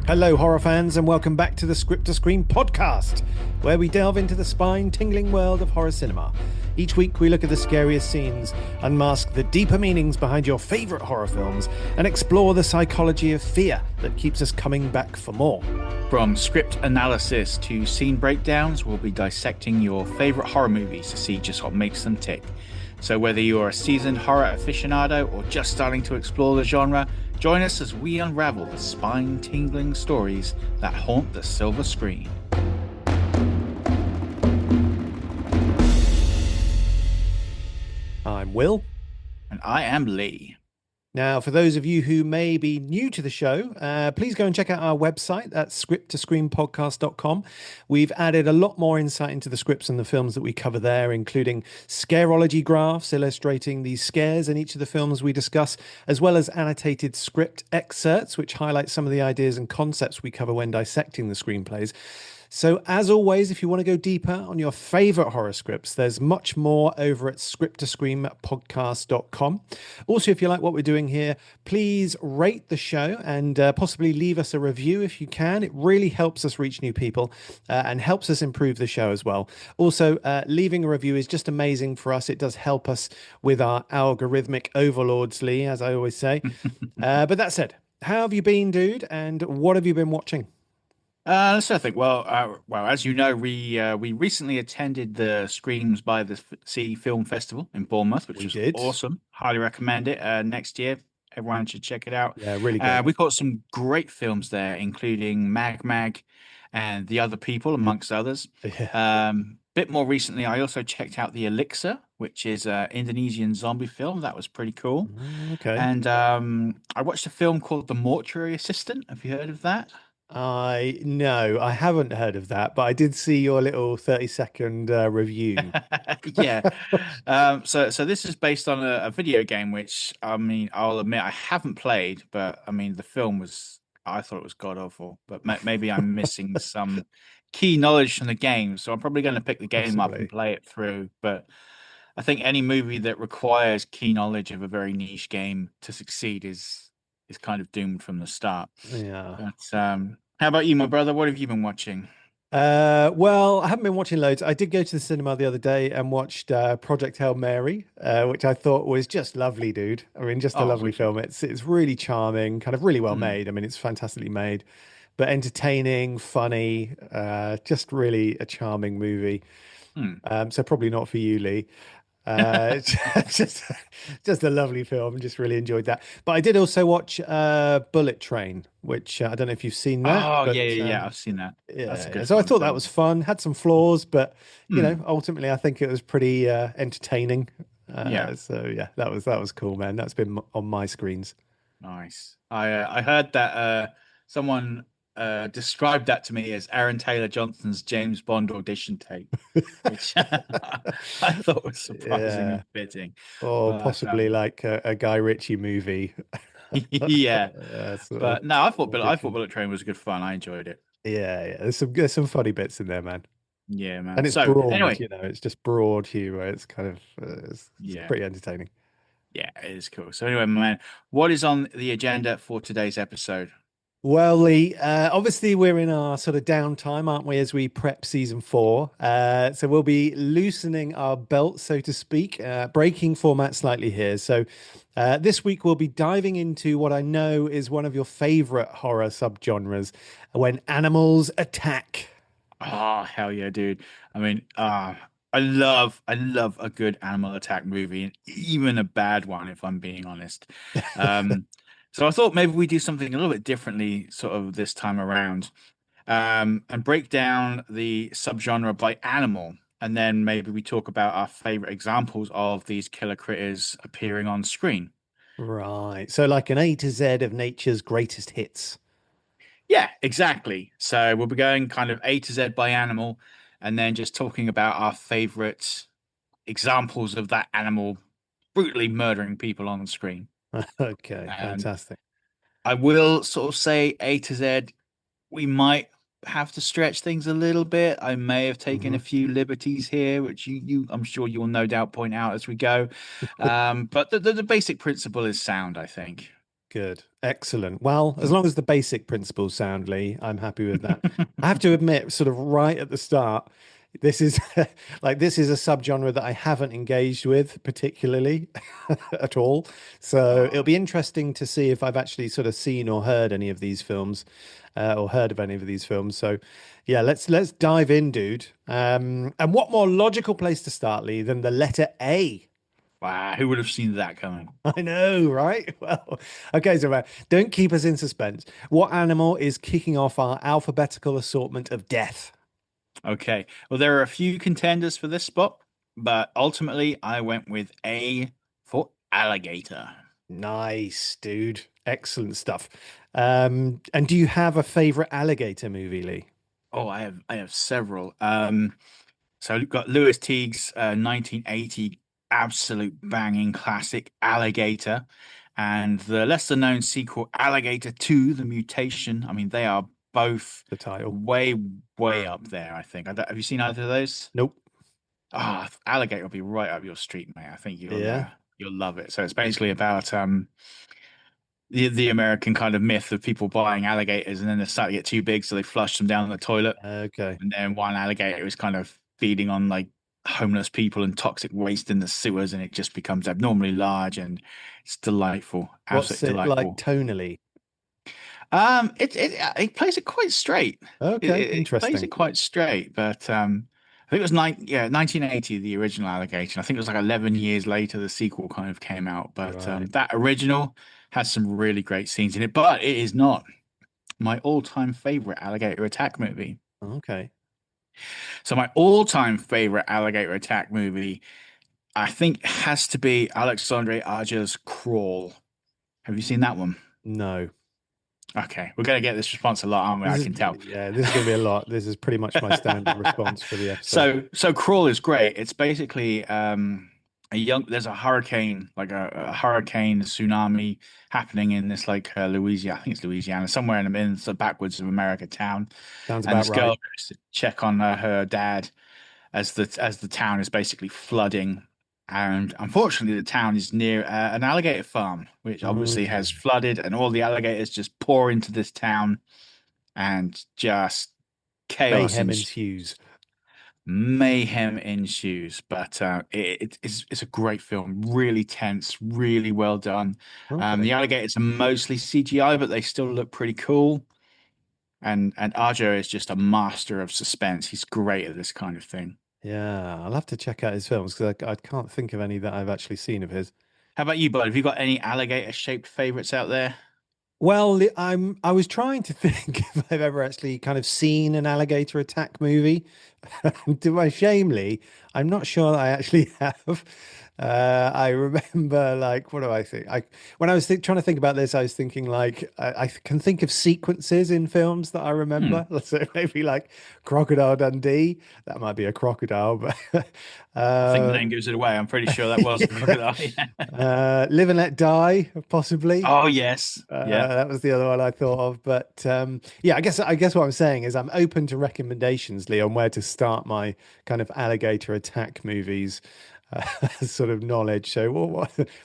Hello, horror fans, and welcome back to the Script to Screen podcast, where we delve into the spine-tingling world of horror cinema. Each week, we look at the scariest scenes, unmask the deeper meanings behind your favourite horror films, and explore the psychology of fear that keeps us coming back for more. From script analysis to scene breakdowns, we'll be dissecting your favourite horror movies to see just what makes them tick. So whether you're a seasoned horror aficionado or just starting to explore the genre, join us as we unravel the spine-tingling stories that haunt the silver screen. I'm Will. And I am Lee. Now, for those of you who may be new to the show, please go and check out our website at scripttoscreenpodcast.com. We've added a lot more insight into the scripts and the films that we cover there, including scareology graphs illustrating the scares in each of the films we discuss, as well as annotated script excerpts, which highlight some of the ideas and concepts we cover when dissecting the screenplays. So, as always, if you want to go deeper on your favorite horror scripts, there's much more over at scripttoscreenpodcast.com. Also, if you like what we're doing here, please rate the show and possibly leave us a review if you can. It really helps us reach new people and helps us improve the show as well. Also, leaving a review is just amazing for us. It does help us with our algorithmic overlords, Lee, as I always say. But that said, how have you been, dude? And what have you been watching? So I think, as you know, we recently attended the Screams by the Sea Film Festival in Bournemouth, which was awesome. Highly recommend it. Next year, everyone should check it out. Yeah, really good. We caught some great films there, including Mag and The Other People, amongst others. Yeah. Bit more recently, I also checked out The Elixir, which is an Indonesian zombie film. That was pretty cool. Okay. And I watched a film called The Mortuary Assistant. Have you heard of that? No, I haven't heard of that, but I did see your little 30-second review. Yeah. So this is based on a video game, which I mean, I'll admit I haven't played, but I mean, the film was, I thought it was god awful, but maybe I'm missing some key knowledge from the game. So I'm probably going to pick the game up and play it through. But I think any movie that requires key knowledge of a very niche game to succeed is kind of doomed from the start. Yeah. But how about you, my brother? What have you been watching? Well, I haven't been watching loads. I did go to the cinema the other day and watched Project Hail Mary, which I thought was just lovely, dude. I mean, just a lovely film. It's really charming, kind of really well made. I mean, it's fantastically made, but entertaining, funny, just really a charming movie. So probably not for you, Lee. Just a lovely film. Just really enjoyed that. But I did also watch Bullet Train, which I don't know if you've seen that. Oh, but, yeah, I've seen that. Yeah, that's a good so I thought film. that was fun. Had some flaws, but you know, ultimately, I think it was pretty entertaining. So yeah, that was cool, man. That's been on my screens. Nice. I heard that someone described that to me as Aaron Taylor Johnson's James Bond audition tape, which I thought was surprisingly fitting. Or possibly like a Guy Ritchie movie. Yeah. But no, I thought ridiculous. Bullet Train was good fun. I enjoyed it. Yeah. There's some funny bits in there, man. Yeah, man. And it's So broad, anyway, you know, it's just broad humor. It's kind of it's pretty entertaining. Yeah, it is cool. So anyway, man, what is on the agenda for today's episode? Well, Lee, obviously we're in our sort of downtime, aren't we, as we prep season 4. So we'll be loosening our belt, so to speak, breaking format slightly here. So this week we'll be diving into what I know is one of your favorite horror subgenres, when animals attack. Oh, hell yeah, dude. I mean, I love a good animal attack movie, and even a bad one, if I'm being honest. So I thought maybe we do something a little bit differently sort of this time around, and break down the subgenre by animal, and then maybe we talk about our favorite examples of these killer critters appearing on screen. Right. So like an A to Z of nature's greatest hits. Yeah, exactly. So we'll be going kind of A to Z by animal, and then just talking about our favorite examples of that animal brutally murdering people on the screen. Okay, fantastic. I will sort of say A to Z, we might have to stretch things a little bit. I may have taken a few liberties here, which I'm sure you'll no doubt point out as we go. But the basic principle is sound, I think. Good. Excellent. Well, as long as the basic principles sound, Lee, I'm happy with that. I have to admit, sort of right at the start, this is this is a subgenre that I haven't engaged with particularly at all. So it'll Oh, be interesting to see if I've actually sort of seen or heard any of these films, or heard of any of these films. So yeah, let's dive in, dude. And what more logical place to start, Lee, than the letter A? wow, who would have seen that coming? I know, right? Well, okay, so don't keep us in suspense. What animal is kicking off our alphabetical assortment of death? Okay. Well, there are a few contenders for this spot, but ultimately I went with A for alligator. Nice, dude. Excellent stuff. And do you have a favorite alligator movie, Lee? Oh, I have several. So we've got Lewis Teague's 1980 absolute banging classic Alligator, and the lesser known sequel Alligator 2: The Mutation. I mean, they are both The title. way, way up there, I think. Have you seen either of those? Nope. Ah, Alligator will be right up your street, mate. I think Yeah. you'll love it. So it's basically about the American kind of myth of people buying alligators and then they start to get too big, so they flush them down the toilet. Okay. And then one alligator is kind of feeding on like homeless people and toxic waste in the sewers, and it just becomes abnormally large, and it's delightful, What's absolutely it like delightful. tonally? It plays it quite straight. Okay, It plays interesting. it quite straight, but I think it was 1980 the original Alligator. I think it was like 11 years later the sequel kind of came out, but Right. that original has some really great scenes in it. But it is not my all-time favorite alligator attack movie. Okay. So my all-time favorite alligator attack movie, I think, has to be Alexandre Aja's Crawl. Have you seen that one? No. Okay, we're gonna get this response a lot, aren't we? This I is can tell. yeah, this is going to be a lot. This is pretty much my standard response for the episode. So Crawl is great. It's basically there's a hurricane, like a hurricane tsunami happening in this like Louisiana, I think it's Louisiana, somewhere in the backwoods of America town. Sounds And about this girl right. goes to check on her dad as the town is basically flooding. And unfortunately, the town is near an alligator farm, which obviously has Mm. flooded, and all the alligators just pour into this town, and just chaos Mayhem ensues. ensues. Mayhem ensues. But it's a great film, really tense, really well done. Okay. The alligators are mostly CGI, but they still look pretty cool. And Arjo is just a master of suspense. He's great at this kind of thing. Yeah, I'll have to check out his films because I can't think of any that I've actually seen of his. How about you, bud? Have you got any alligator-shaped favorites out there? Well, I was trying to think if I've ever actually kind of seen an alligator attack movie. To my shame, Lee, I'm not sure that I actually have. I remember, like, what do I think? When I was trying to think about this, I was thinking like I can think of sequences in films that I Hmm. remember. Let's say maybe like Crocodile Dundee. That might be a crocodile, but I think the name um, gives it away. I'm pretty sure that was a yeah. crocodile. Yeah. Live and Let Die, possibly. Oh yes, yeah. That was the other one I thought of, but yeah, I guess what I'm saying is I'm open to recommendations, Lee, on where to start my kind of alligator attack movies, sort of knowledge. So,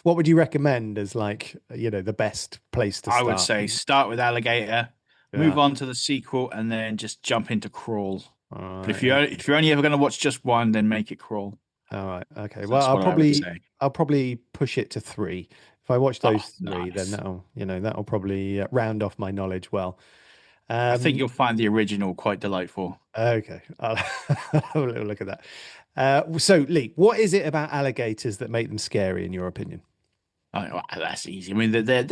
what would you recommend as like the best place to I would start? say start with Alligator, move Yeah. on to the sequel, and then just jump into Crawl. All But right. Okay. if you're only ever going to watch just one, then make it Crawl. All right. Okay. So Well, that's I'll what I would probably say. I'll probably push it to three. If I watch Oh, those three, then nice. that'll probably round off my knowledge well. I think Um, you'll find the original quite delightful. Okay, I'll have a little look at that. So, Lee, what is it about alligators that make them scary, in your opinion? Oh, well, that's easy. I mean, they're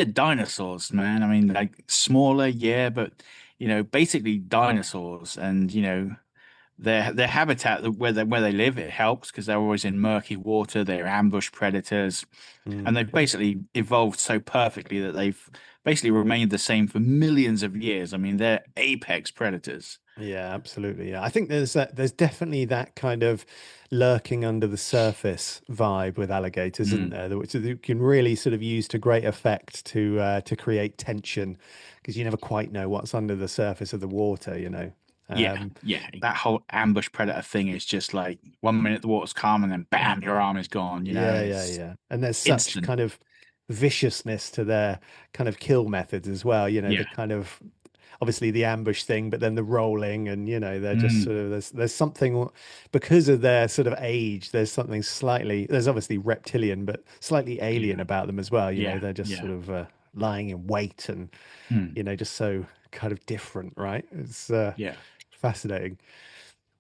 dinosaurs, man. I mean, like smaller, yeah, but basically dinosaurs, and their habitat where they live, it helps because they're always in murky water. They're ambush predators, Mm, and they've basically evolved so perfectly that they've basically remained the same for millions of years. I mean, they're apex predators. yeah, absolutely. Yeah, I think there's definitely that kind of lurking under the surface vibe with alligators, isn't Mm. there? Which you can really sort of use to great effect to create tension because you never quite know what's under the surface of the water. Yeah, Um, yeah. That whole ambush predator thing is just like 1 minute the water's calm and then bam, your arm is gone. yeah, yeah, It's yeah. And there's such instant. kind of viciousness to their kind of kill methods as well. The Yeah. kind of obviously the ambush thing, but then the rolling, and they're just Mm. sort of there's something because of their sort of age. There's something slightly there's obviously reptilian, but slightly alien Yeah. about them as well. Yeah. They're just sort Yeah. of lying in wait and Mm. just so kind of different, right? It's Yeah. fascinating.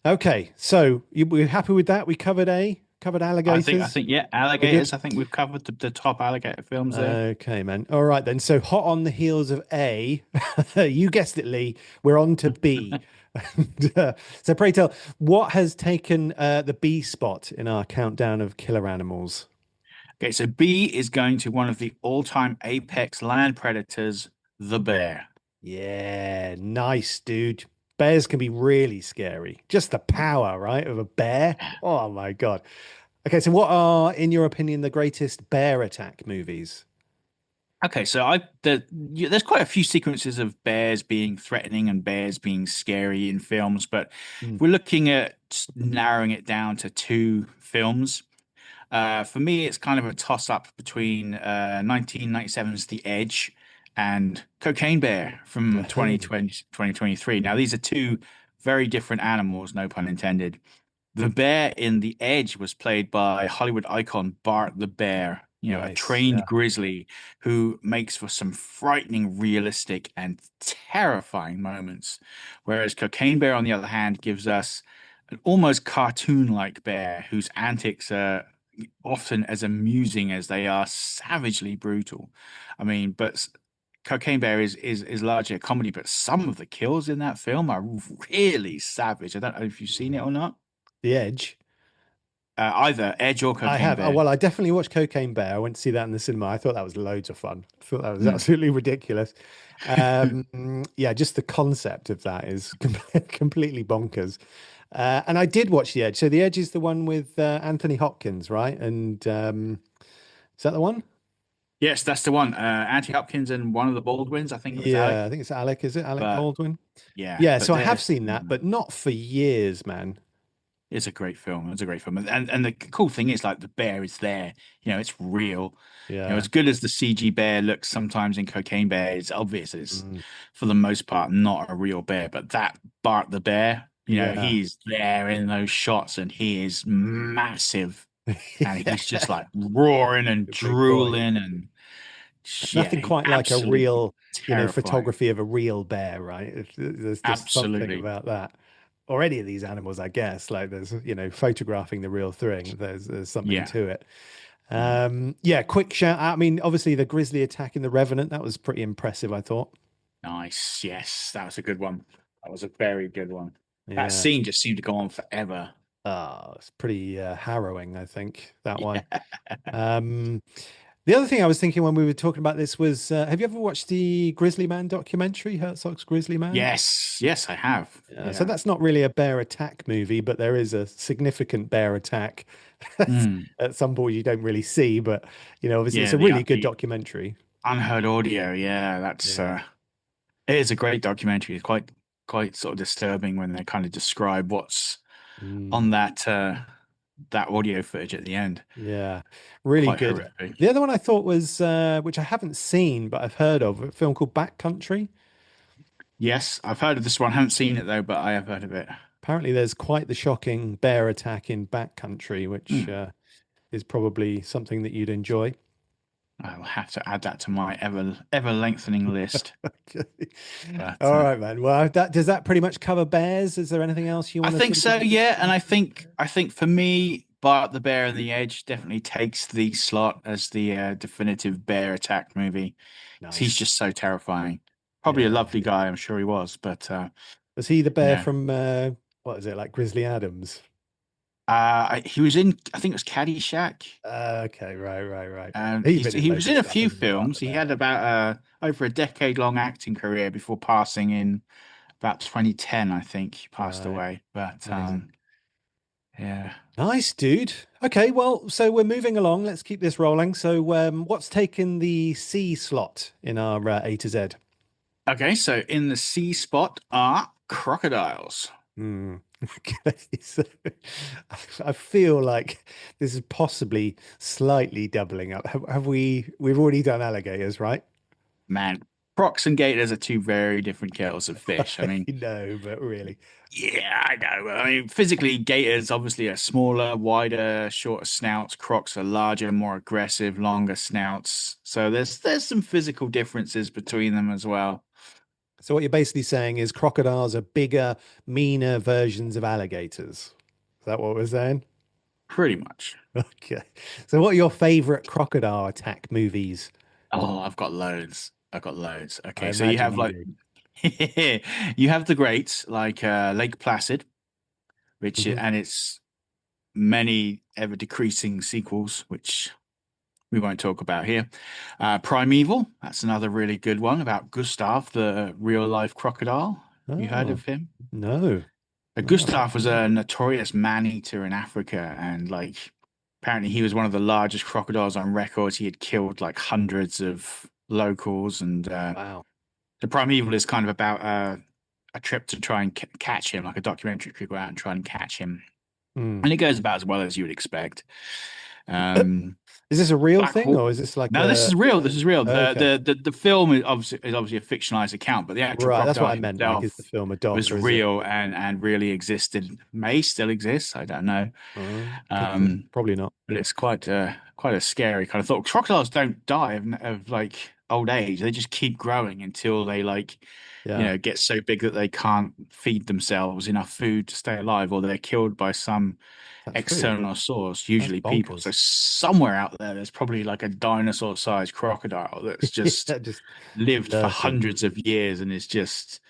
Okay, so we're happy with that. We covered I alligators. think yeah, We're good. alligators. I think we've covered the top alligator films there. Okay, man. All right then. So hot on the heels of A, you guessed it, Lee. We're on to B. And, so pray tell, what has taken the B spot in our countdown of killer animals? Okay, so B is going to one of the all-time apex land predators, the bear. Yeah, nice, dude. Bears can be really scary. Just the power, right, of a bear. Oh my God. Okay, so what are, in your opinion, the greatest bear attack movies? Okay, so there's quite a few sequences of bears being threatening and bears being scary in films, but Mm, if we're looking at narrowing it down to two films, for me, it's kind of a toss-up between 1997's The Edge and Cocaine Bear from oh, 2023. Now, these are two very different animals, no pun intended. The bear in The Edge was played by Hollywood icon Bart the Bear, a nice. trained Yeah. grizzly who makes for some frightening, realistic, and terrifying moments. Whereas Cocaine Bear, on the other hand, gives us an almost cartoon-like bear whose antics are often as amusing as they are savagely brutal. I mean, but Cocaine Bear is largely a comedy, but some of the kills in that film are really savage. I don't know if you've seen it or not. The Edge. Either Edge or I Cocaine have. Oh, Bear. well, I definitely watched Cocaine Bear. I went to see that in the cinema. I thought that was loads of fun. I thought that was Mm. absolutely ridiculous. Yeah, just the concept of that is completely bonkers. And I did watch The Edge. So The Edge is the one with Anthony Hopkins, right? And is that the one? Yes, that's the one. Anthony Hopkins and one of the Baldwins. I think it was Yeah, Alec. I think it's Alec. Is it Alec But Baldwin? yeah, Yeah, but so I have there's seen that, but not for years, man. it's a great film. It's a great film, and the cool thing is like the bear is there. It's real. Yeah. As good as the CG bear looks sometimes in Cocaine Bear, it's obvious it's Mm, for the most part not a real bear. But that Bart the bear, yeah. he's there in those shots, and he is massive, and he's just Yeah. like roaring and Big boy. drooling, and yeah, Nothing he quite like a absolutely real, terrifying. photography of a real bear, right? There's just something Absolutely, about that. Or any of these animals, I guess. Like there's, photographing the real thing. There's something yeah. to it. Mm. Yeah, quick shout out. I mean, obviously the grizzly attack in the Revenant, that was pretty impressive, I thought. Nice. Yes, that was a good one. That was a very good one. That Yeah. scene just seemed to go on forever. It's pretty harrowing, I think, that one. Yeah. Um, the other thing I was thinking when we were talking about this was, have you ever watched the Grizzly Man documentary, Herzog's Grizzly Man? Yes, yes, I have. So Yeah. that's not really a bear attack movie, but there is a significant bear attack Mm. at some point you don't really see, but obviously it's Yeah, a the really good the documentary. unheard audio. Yeah, that's Yeah. it is a great documentary. It's quite sort of disturbing when they kind of describe what's Mm, on that audio footage at the end. yeah. Really Quite good. horrific. The other one I thought was, which I haven't seen, but I've heard of, a film called Backcountry. Yes, I've heard of this one. I haven't seen it though, but I have heard of it. Apparently, there's quite the shocking bear attack in Backcountry, which Hmm. is probably something that you'd enjoy. I will have to add that to my ever lengthening list. Okay. But All right, man. Well, that does that pretty much cover bears? Is there anything else you I want to think sort of so, give us? yeah. And I think for me, Bart the Bear and the Edge definitely takes the slot as the definitive bear attack movie. 'Cause he's Nice. just so terrifying. Probably a Yeah. lovely guy, I'm sure he was, but Was he the bear yeah. from what is it, like Grizzly Adams? He was in, I think it was Caddyshack. Okay, right. And He's been in he loads was of in a stuff, few hasn't he, Bart the films. He Bear? had about over a decade-long acting career before passing in about 2010, I think he passed Right. away. But Amazing. yeah. Nice, dude. Okay, well, so we're moving along. Let's keep this rolling. So, what's taken the C slot in our A to Z? Okay, so in the C spot are crocodiles. Hmm. Okay, so I feel like this is possibly slightly doubling up. Have we? We've already done alligators, right? Man, crocs and gators are two very different kettles of fish. I I mean, know, but really, yeah, I know. I mean, physically, gators obviously are smaller, wider, shorter snouts. Crocs are larger, more aggressive, longer snouts. So there's some physical differences between them as well. so what you're basically saying is crocodiles are bigger, meaner versions of alligators. Is that what we're saying? Pretty much. Okay. So what are your favorite crocodile attack movies? Oh, I've got loads. I've got loads. I Okay, so you imagine have you like do. you have the greats like Lake Placid, Hmm. and its many ever decreasing sequels, which we won't talk about here. Primeval, that's another really good one about Gustav, the real life crocodile. You heard Oh, of him? no. No. Gustav was a notorious man-eater in Africa, and like apparently he was one of the largest crocodiles on record. He had killed like hundreds of locals, and Wow. the Primeval is kind of about a trip to try and catch him, like a documentary could go out and try and catch him, Hmm. and it goes about as well as you would expect. Um, Is this a real Black thing Hawk. or is this like No, this a is real. This is real. okay. The film is obviously a fictionalized account, but the actual Right, that's what crocodile I meant. Like, himself is the film a doc was or is it? real and really existed. May still exist. I don't know. Could do. Um, Probably not. but it's quite a scary kind of thought. Crocodiles don't die of like old age. They just keep growing until they like, Yeah, get so big that they can't feed themselves enough food to stay alive, or they're killed by some that's true. external source, That's usually people. So bonkers. somewhere out there, there's probably like a dinosaur-sized crocodile that's just Yeah, just lived for lurking. hundreds of years and is just,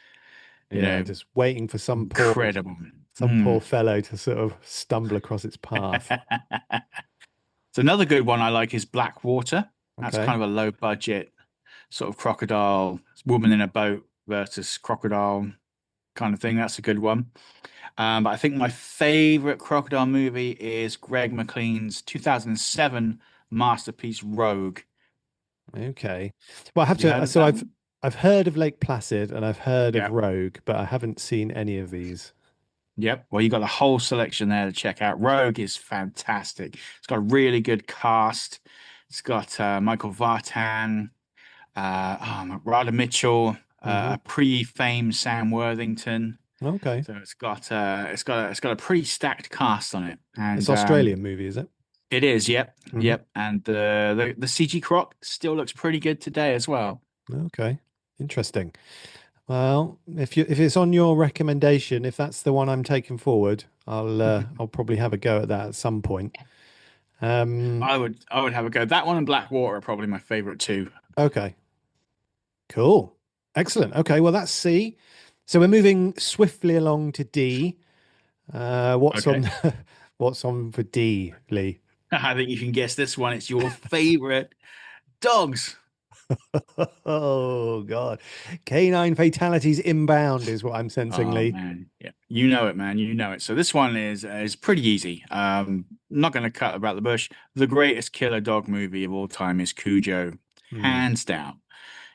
you Yeah, know, just waiting for incredible. some poor Mm. fellow to sort of stumble across its path. So another good one I like is Blackwater. That's Okay. kind of a low budget sort of crocodile, woman in a boat versus crocodile kind of thing. That's a good one. But I think my favorite crocodile movie is Greg McLean's 2007 masterpiece Rogue. Okay. Well, I have Have you heard to. of So that one? I've heard of Lake Placid and I've heard of Yeah. Rogue, but I haven't seen any of these. Yep. Well, you got a whole selection there to check out. Rogue is fantastic. It's got a really good cast. It's got Michael Vartan, Radha Mitchell, Hmm. a pre-famed Sam Worthington. Okay. So it's got a pretty stacked cast on it, It's and Australian movie, is it? it is. Yep, Hmm. yep. And the CG Croc still looks pretty good today as well. Okay. Interesting. Well, if it's on your recommendation, if that's the one I'm taking forward, I'll probably have a go at that at some point. Um, I would have a go. That one and Blackwater are probably my favorite two. okay, cool, excellent. Okay, well that's C. So we're moving swiftly along to D. What's Okay. on what's on for D, Lee? I think you can guess this one. It's your favorite dogs. Oh God, canine fatalities inbound is what I'm sensing, Oh Lee. man, yeah, you know it, man. You know it. So this one is pretty easy. Not going to cut about the bush. The greatest killer dog movie of all time is Cujo, Hmm. hands down.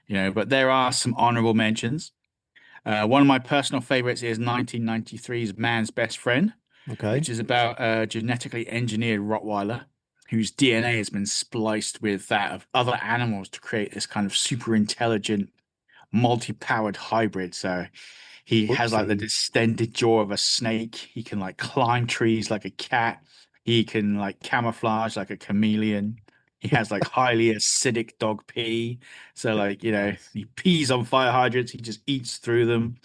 But there are some honorable mentions. One of my personal favorites is 1993's Man's Best Friend, Okay. which is about a genetically engineered Rottweiler whose DNA has been spliced with that of other animals to create this kind of super intelligent, multi-powered hybrid. So he has like the Whoopsie. distended jaw of a snake. He can like climb trees like a cat. He can like camouflage like a chameleon. He has like highly acidic dog pee. So like, Nice. he pees on fire hydrants. He just eats through them.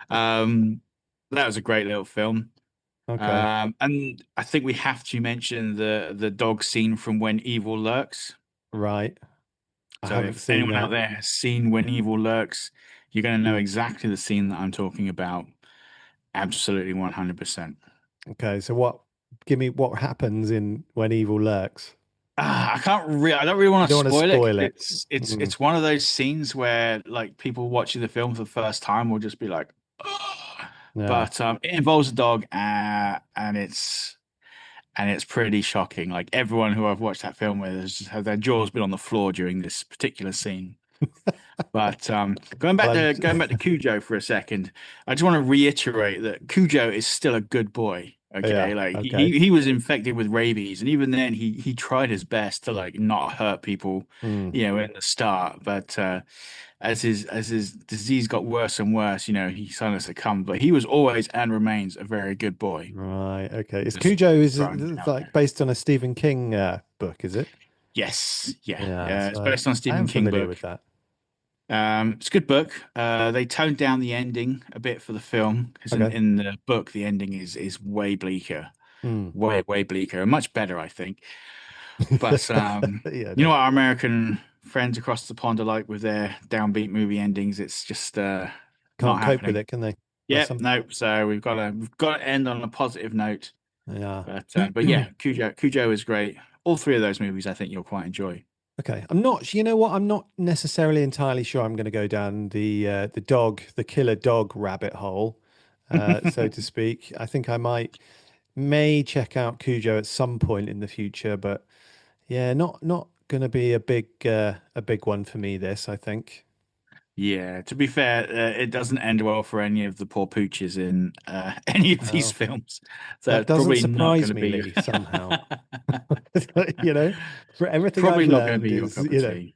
Um, that was a great little film. Okay. And I think we have to mention the dog scene from When Evil Lurks. Right. I So haven't if seen anyone out that. there has seen When Evil Lurks, you're going to know exactly the scene that I'm talking about. Absolutely 100%. Okay, so give me what happens in When Evil Lurks. I don't really You want to don't want to spoil it 'cause spoil it. it's one of those scenes where like people watching the film for the first time will just be like, "Ugh." Yeah. But it involves a dog, and it's pretty shocking. Like everyone who I've watched that film with has had their jaws been on the floor during this particular scene. But Well, I'm going back to Cujo for a second, I just want to reiterate that Cujo is still a good boy. yeah, Okay, like okay. he was infected with rabies, and even then he tried his best to like not hurt people, Hmm. you know, in the start. But as his disease got worse and worse, you know, he sort of succumbed. But he was always and remains a very good boy. Right, okay. Is Just Cujo is throwing it it's out like there. based on a Stephen King book, is it? Yes, yeah, Yeah, so it's based on a I Stephen am King familiar book. with that. It's a good book. They toned down the ending a bit for the film because Okay. in the book the ending is way bleaker, Hmm. way bleaker, and much better, I think. But Yeah, you know no. what our American friends across the pond are like with their downbeat movie endings. It's just not Can't cope with happening. it, can they? Well, Yep, nope. So we've got to end on a positive note. yeah. But yeah, Cujo is great. All three of those movies I think you'll quite enjoy. Okay, I'm not. You know what? I'm not necessarily entirely sure I'm going to go down the killer dog rabbit hole, so to speak. I think I may check out Cujo at some point in the future, but yeah, not going to be a big one for me. This, I think. Yeah, to be fair, it doesn't end well for any of the poor pooches in any of these Oh, films. So that it's doesn't probably not going surprise to me, be Lee. Somehow, you know, for everything I've probably not going to learned be your is, cup of tea.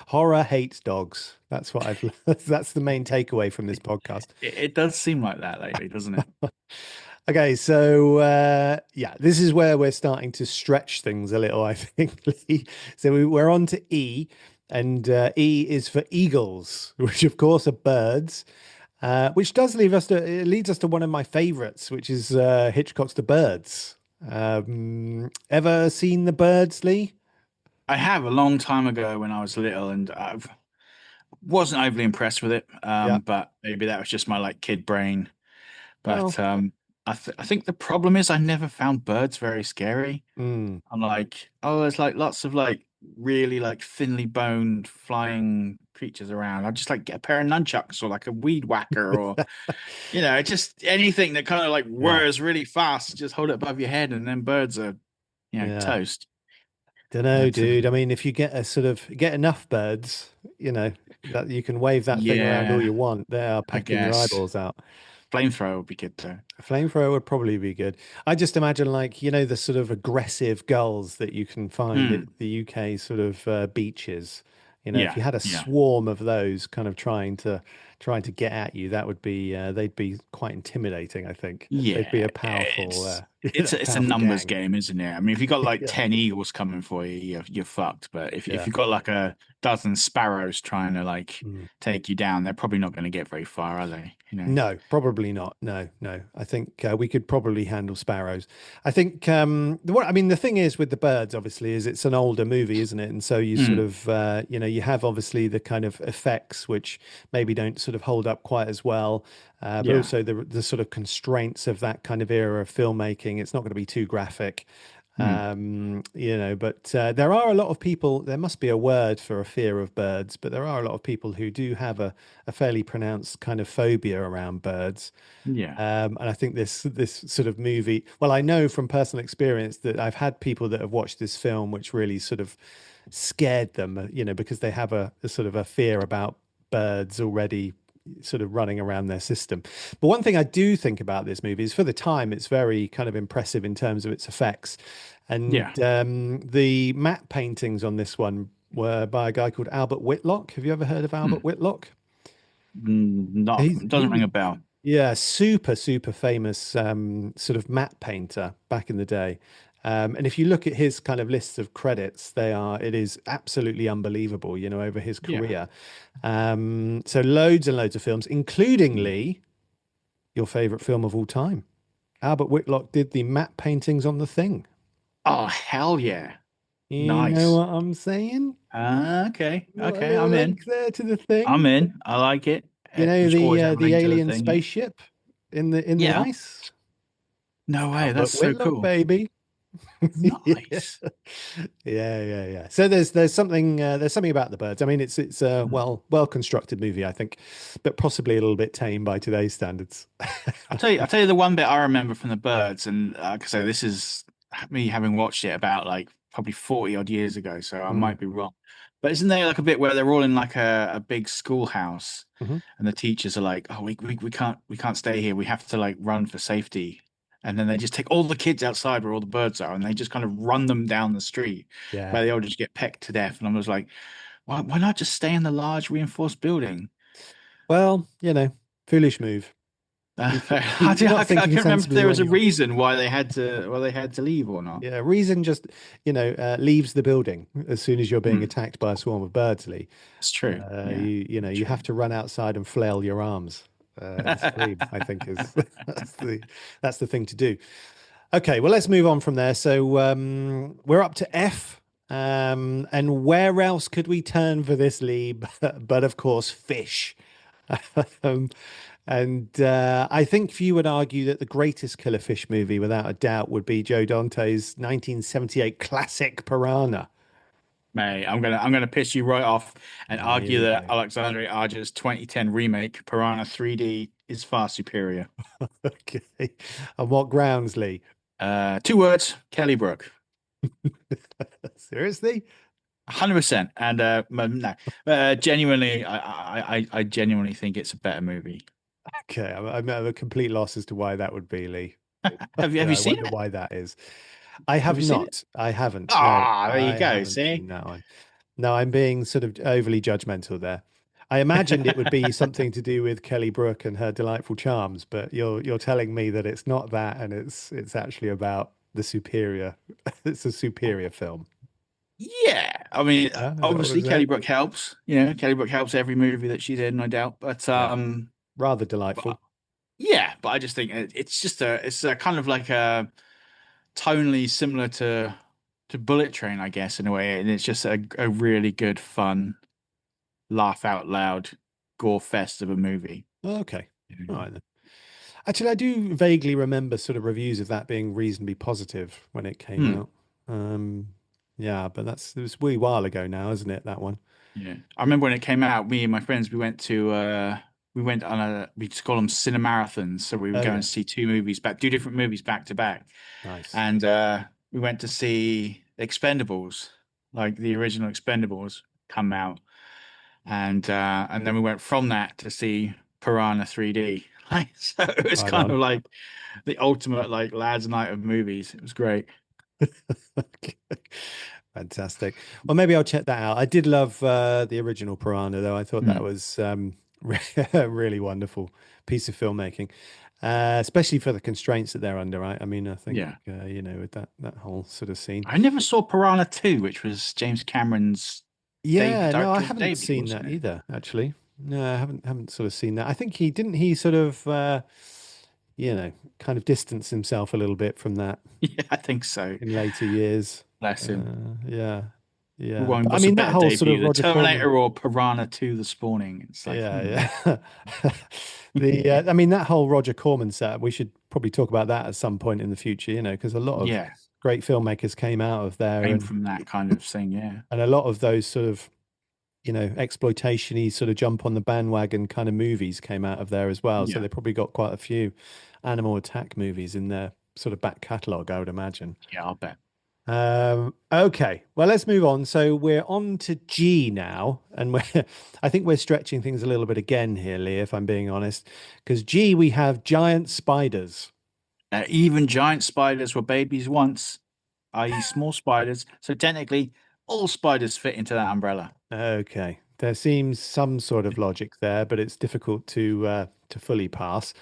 horror hates dogs. That's what I've. That's the main takeaway from this podcast. It does seem like that lately, doesn't it? Okay, so yeah, this is where we're starting to stretch things a little, I think, Lee. So we're on to E, and E is for eagles, which of course are birds, which does leave us to it leads us to one of my favorites, which is Hitchcock's The Birds. Ever seen The Birds, Lee? I have a long time ago when I was little, and I wasn't overly impressed with it. Yeah. But maybe that was just my like kid brain. But Well, I think the problem is I never found birds very scary. mm, I'm like, oh, there's like lots of like really like thinly boned flying creatures around. I'll just like get a pair of nunchucks or like a weed whacker or you know, just anything that kind of like yeah, whirs really fast. Just hold it above your head, and then birds are, you know, yeah. toast. Don't know, But dude. I mean, if you get enough birds, that you can wave that thing around all yeah, you want. They are I pecking your guess eyeballs out. flamethrower would be good though. A flamethrower would probably be good. I just imagine, like, the sort of aggressive gulls that you can find at Hmm. the UK sort of beaches. If Yeah, you had a yeah, swarm of those kind of trying to get at you, that would be they'd be quite intimidating, I think. They'd be yeah. a powerful It's a powerful numbers gang. game, isn't it? I mean, if you got like Yeah. 10 eagles coming for you, you're fucked. But if Yeah. you got like a dozen sparrows trying to like Mm. take you down, they're probably not going to get very far, are they? You know? No, probably not. No, no. I think we could probably handle sparrows. I think I mean, the thing is with the birds, obviously, is it's an older movie, isn't it? And so you sort Hmm. of, you have obviously the kind of effects which maybe don't sort of hold up quite as well, but Yeah. also the sort of constraints of that kind of era of filmmaking. It's not going to be too graphic. Hmm. But there are a lot of people, there must be a word for a fear of birds, but there are a lot of people who do have a fairly pronounced kind of phobia around birds. Yeah. And I think this sort of movie, well, I know from personal experience that I've had people that have watched this film, which really sort of scared them, because they have a sort of a fear about birds already sort of running around their system. But one thing I do think about this movie is for the time, it's very kind of impressive in terms of its effects. And Yeah. the matte paintings on this one were by a guy called Albert Whitlock. Have you ever heard of Hmm. Albert Whitlock? Not He doesn't ring was a bell. yeah, super famous sort of matte painter back in the day. And if you look at his kind of lists of credits, it is absolutely unbelievable, over his Yeah. career. So loads and loads of films, including Lee, your favorite film of all time. Albert Whitlock did the matte paintings on The Thing. Oh, hell yeah. You know Nice. what I'm saying? Okay. Got a Okay. little I'm in. link there to The Thing. I'm in. I like it. You know You should always have a the link to the alien thing. Yeah. spaceship in the Yeah. ice? No way. That's Albert so Whitlock, cool. baby. Yeah. Nice. Yeah. So there's something about the birds. I mean, it's a Hmm. well constructed movie, I think, but possibly a little bit tame by today's standards. I'll tell you the one bit I remember from the birds, and like I say, this is me having watched it about like probably 40 odd years ago, so I Mm, might be wrong. But isn't there like a bit where they're all in like a big schoolhouse hmm. and the teachers are like, "Oh, we can't stay here. We have to like run for safety." And then they just take all the kids outside where all the birds are and they just kind of run them down the street Yeah. where they all just get pecked to death. And I was like, why not just stay in the large reinforced building? Well, foolish move. You're not I can't thinking remember if sensibly there when was a you're. reason why they had to leave or not. Yeah, reason just leaves the building as soon as you're being Hmm, attacked by a swarm of birds, Lee. it's true. Yeah, You true. have to run outside and flail your arms and scream. I think is that's the thing to do. Okay, well let's move on from there. So we're up to F, and where else could we turn for this, Lee? But of course, fish. um, and I think you would argue that the greatest killer fish movie, without a doubt, would be Joe Dante's 1978 classic Piranha. Mate, I'm gonna piss you right off and Oh, here argue we that go. Alexandre Aja's 2010 remake Piranha 3D is far superior. Okay. On what grounds, Lee? 2 words, Kelly Brook. Seriously? 100%. And no, genuinely, I genuinely think it's a better movie. Okay, I'm at a complete loss as to why that would be, Lee. Have you I seen wonder it? why that is. I Have have you seen it? not. I haven't. No, Ah, there you I go. haven't See? seen that one. No, I'm being sort of overly judgmental there. I imagined it would be something to do with Kelly Brook and her delightful charms, but you're telling me that it's not that, and it's actually about the superior. It's a superior film. Yeah, I mean, Yeah, is that what we're obviously Kelly saying? Brook helps. Kelly Brook helps every movie that she's in, no doubt. But Yeah, rather but delightful. yeah, but I just think it's a kind of like a tonally similar to Bullet Train, I guess, in a way, and it's just a really good, fun, laugh out loud gore fest of a movie. Okay, all right then. Actually, I do vaguely remember sort of reviews of that being reasonably positive when it came Hmm. out. Um, yeah, but it was a wee while ago now, isn't it? That one. Yeah, I remember when it came out. Me and my friends we went on we just call them cinemarathons. So we would Oh go and yeah, see two different movies back to back, nice. and we went to see Expendables, like the original Expendables, come out, and then we went from that to see Piranha 3D. Like, so it was Right kind of on. like the ultimate like lads' night of movies. It was great. Okay. Fantastic. Well, maybe I'll check that out. I did love the original Piranha, though. I thought that Hmm. was really wonderful piece of filmmaking, especially for the constraints that they're under, right? I mean, I think Yeah, with that whole sort of scene. I never saw Piranha 2, which was James Cameron's Yeah, no, I director's haven't debut, seen wasn't that it? either, actually. No, I haven't sort of seen that. I think he didn't he sort of kind of distance himself a little bit from that Yeah, I think so. in later years. Bless him. Yeah, yeah. Well, But I what's a mean, that better whole sort of debut, The Roger Corman. Terminator or Piranha 2, The Spawning? It's like, Yeah, yeah. I mean, that whole Roger Corman set. We should probably talk about that at some point in the future. Because a lot of yeah, great filmmakers came out of there, came and from that kind of thing. Yeah, a lot of those sort of exploitation-y sort of jump on the bandwagon kind of movies came out of there as well. So yeah, they probably got quite a few animal attack movies in their sort of back catalogue, I would imagine. yeah. I'll bet. Okay, well, let's move on. So we're on to G now, and I think we're stretching things a little bit again here, Lee, if I'm being honest, because G, we have giant spiders. Even giant spiders were babies once, i.e., small spiders. So technically, all spiders fit into that umbrella. Okay, there seems some sort of logic there, but it's difficult to fully pass.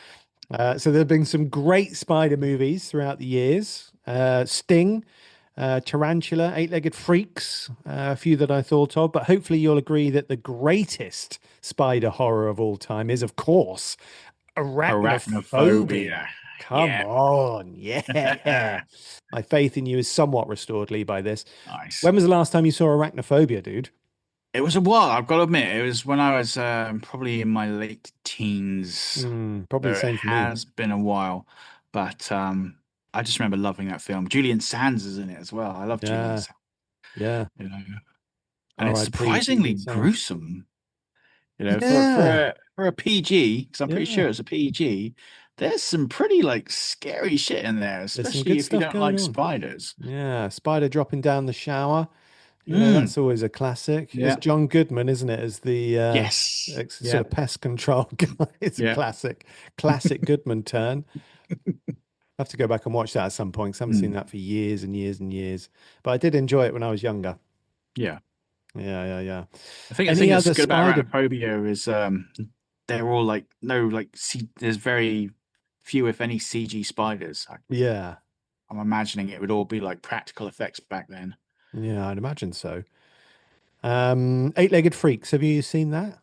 So there have been some great spider movies throughout the years. Sting, Tarantula, Eight-Legged Freaks, a few that I thought of, but hopefully you'll agree that the greatest spider horror of all time is, of course, arachnophobia. Arachnophobia. Come Yeah. on, yeah. My faith in you is somewhat restored, Lee, by this. Nice. When was the last time you saw arachnophobia, dude? It was a while, I've got to admit. It was when I was probably in my late teens. Probably So the it same for me. has been a while. But I just remember loving that film. Julian Sands is in it as well. I love Julian Yeah, Sands, yeah. you know. And it's R.I.P. surprisingly Julian Sands. gruesome, for Yeah, a PG, because I'm pretty yeah. sure it's a PG, there's some pretty like scary shit in there, There's some especially good if you stuff don't going like on. spiders. Yeah, spider dropping down the shower. Mm, That's always a classic. It's yeah. John Goodman, isn't it, as the Yes. sort Yeah. of pest control guy. It's a Yeah. classic Goodman turn. I have to go back and watch that at some point 'cause I haven't seen Mm, that for years and years and years. But I did enjoy it when I was younger. yeah. Yeah, yeah, yeah. I think the thing Any that's other good about spider? arachnophobia is they're all like no like there's very few if any CG spiders. Yeah, I'm imagining it would all be like practical effects back then. yeah, I'd imagine so. Eight-Legged Freaks. Have you seen that?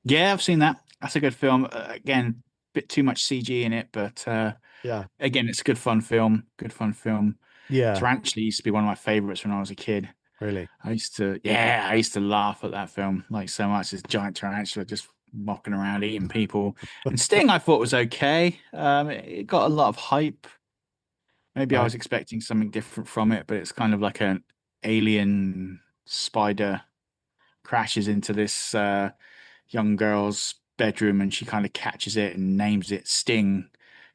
Yeah, I've seen that. That's a good film. Again, bit too much CG in it, but Yeah, again, it's a good fun film. Good fun film. yeah, Tarantula used to be one of my favorites when I was a kid. really. I used to laugh at that film like so much. This giant tarantula just mocking around, eating people. And Sting, I thought was okay. It got a lot of hype. Maybe I Right, was expecting something different from it, but it's kind of like an alien spider crashes into this young girl's bedroom, and she kind of catches it and names it Sting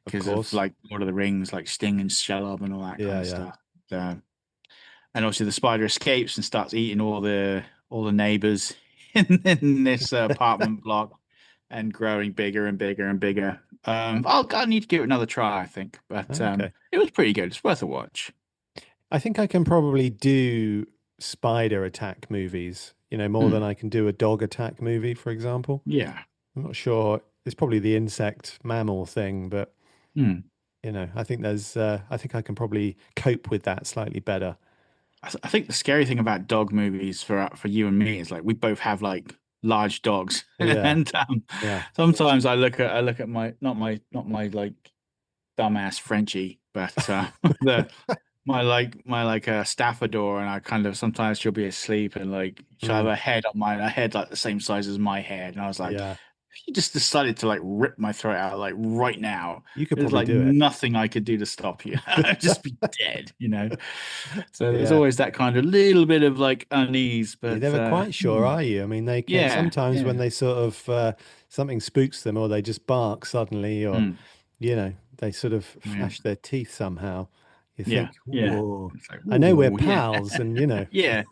of because of course. like Lord of the Rings, like Sting and Shelob and all that kind Yeah, of yeah. stuff. Uh, and obviously the spider escapes and starts eating all the neighbors in this apartment block and growing bigger and bigger and bigger. I need to give it another try, I think, but Okay. it was pretty good. It's worth a watch. I think I can probably do spider attack movies, more than Hmm. I can do a dog attack movie, for example. Yeah. I'm not sure. It's probably the insect mammal thing, but Hmm. I think I can probably cope with that slightly better. I think the scary thing about dog movies for you and me is like we both have like large dogs, Yeah, and yeah. sometimes I look at my like dumbass Frenchie, but the my like Staffordor, and I kind of sometimes she'll be asleep and like she'll have Mm, a head like the same size as my head, and I was like, yeah. if you just decided to like rip my throat out like right now, You could there's probably like do it. nothing I could do to stop you. I'd just be dead, you know. So there's Yeah. always that kind of little bit of like unease, You're but never quite sure, are you? I mean, they can yeah, sometimes when yeah, they sort of something spooks them or they just bark suddenly or mm, they sort of yeah, flash their teeth somehow. You yeah, think, yeah. whoa, It's like, I know we're ooh, yeah, pall," and yeah.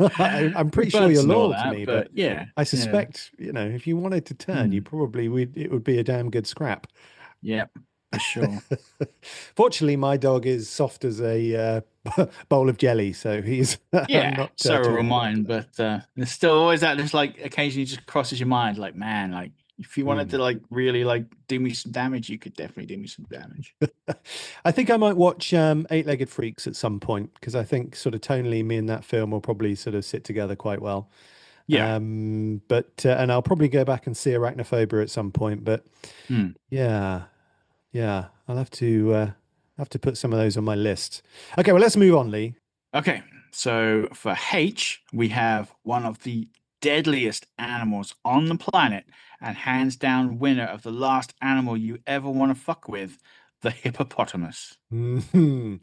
I'm We're pretty sure you're buds and all loyal to that, me, but but yeah, I yeah, suspect, if you wanted to turn, you mm, probably would, it would be a damn good scrap. yeah, for sure. Fortunately, my dog is soft as a bowl of jelly, so he's I'm Yeah, not so too are worried mine, about but there's still always that just like occasionally just crosses your mind, like, man, like if you wanted it. to like really like do me some damage, you could definitely do me some damage. I think I might watch Eight-Legged Freaks at some point because I think sort of tonally, me and that film will probably sort of sit together quite well. Yeah. But and I'll probably go back and see Arachnophobia at some point. But Hmm. yeah, yeah, I'll have to put some of those on my list. Okay, well, let's move on, Lee. Okay, so for H, we have one of the deadliest animals on the planet and hands down winner of the last animal you ever want to fuck with, the hippopotamus. Mhm.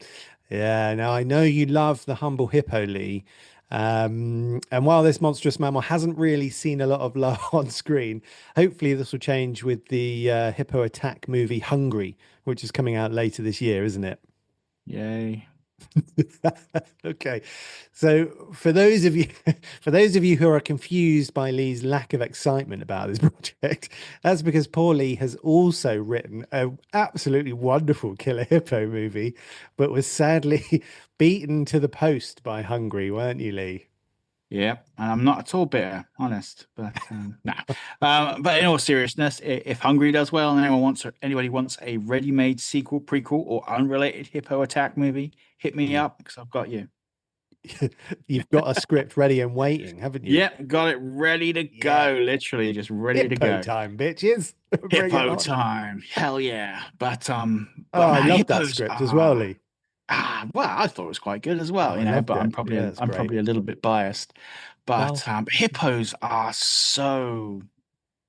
Yeah, now I know you love the humble hippo, Lee. And while this monstrous mammal hasn't really seen a lot of love on screen, hopefully this will change with the hippo attack movie Hungry, which is coming out later this year, isn't it? Yay. Okay. So for those of you for those of you who are confused by Lee's lack of excitement about this project, that's because poor Lee has also written a absolutely wonderful Killer Hippo movie, but was sadly beaten to the post by Hungry, weren't you, Lee? Yeah, and I'm not at all bitter, honest. But no. But in all seriousness, if Hungry does well and anybody wants a ready-made sequel, prequel, or unrelated hippo attack movie, hit me Mm. up because I've got you. You've got a script ready and waiting, haven't you? Yep, got it ready to Yeah. go. Literally, just ready to Hippo go. time, bitches. Bring it Hippo on. time. Hell yeah. Oh, But I man, love that hippos script as well, are Lee. well, I thought it was quite good as Oh, well, I you know, loved but it. Yeah, it's I'm great. probably a little bit biased. But Well, hippos are so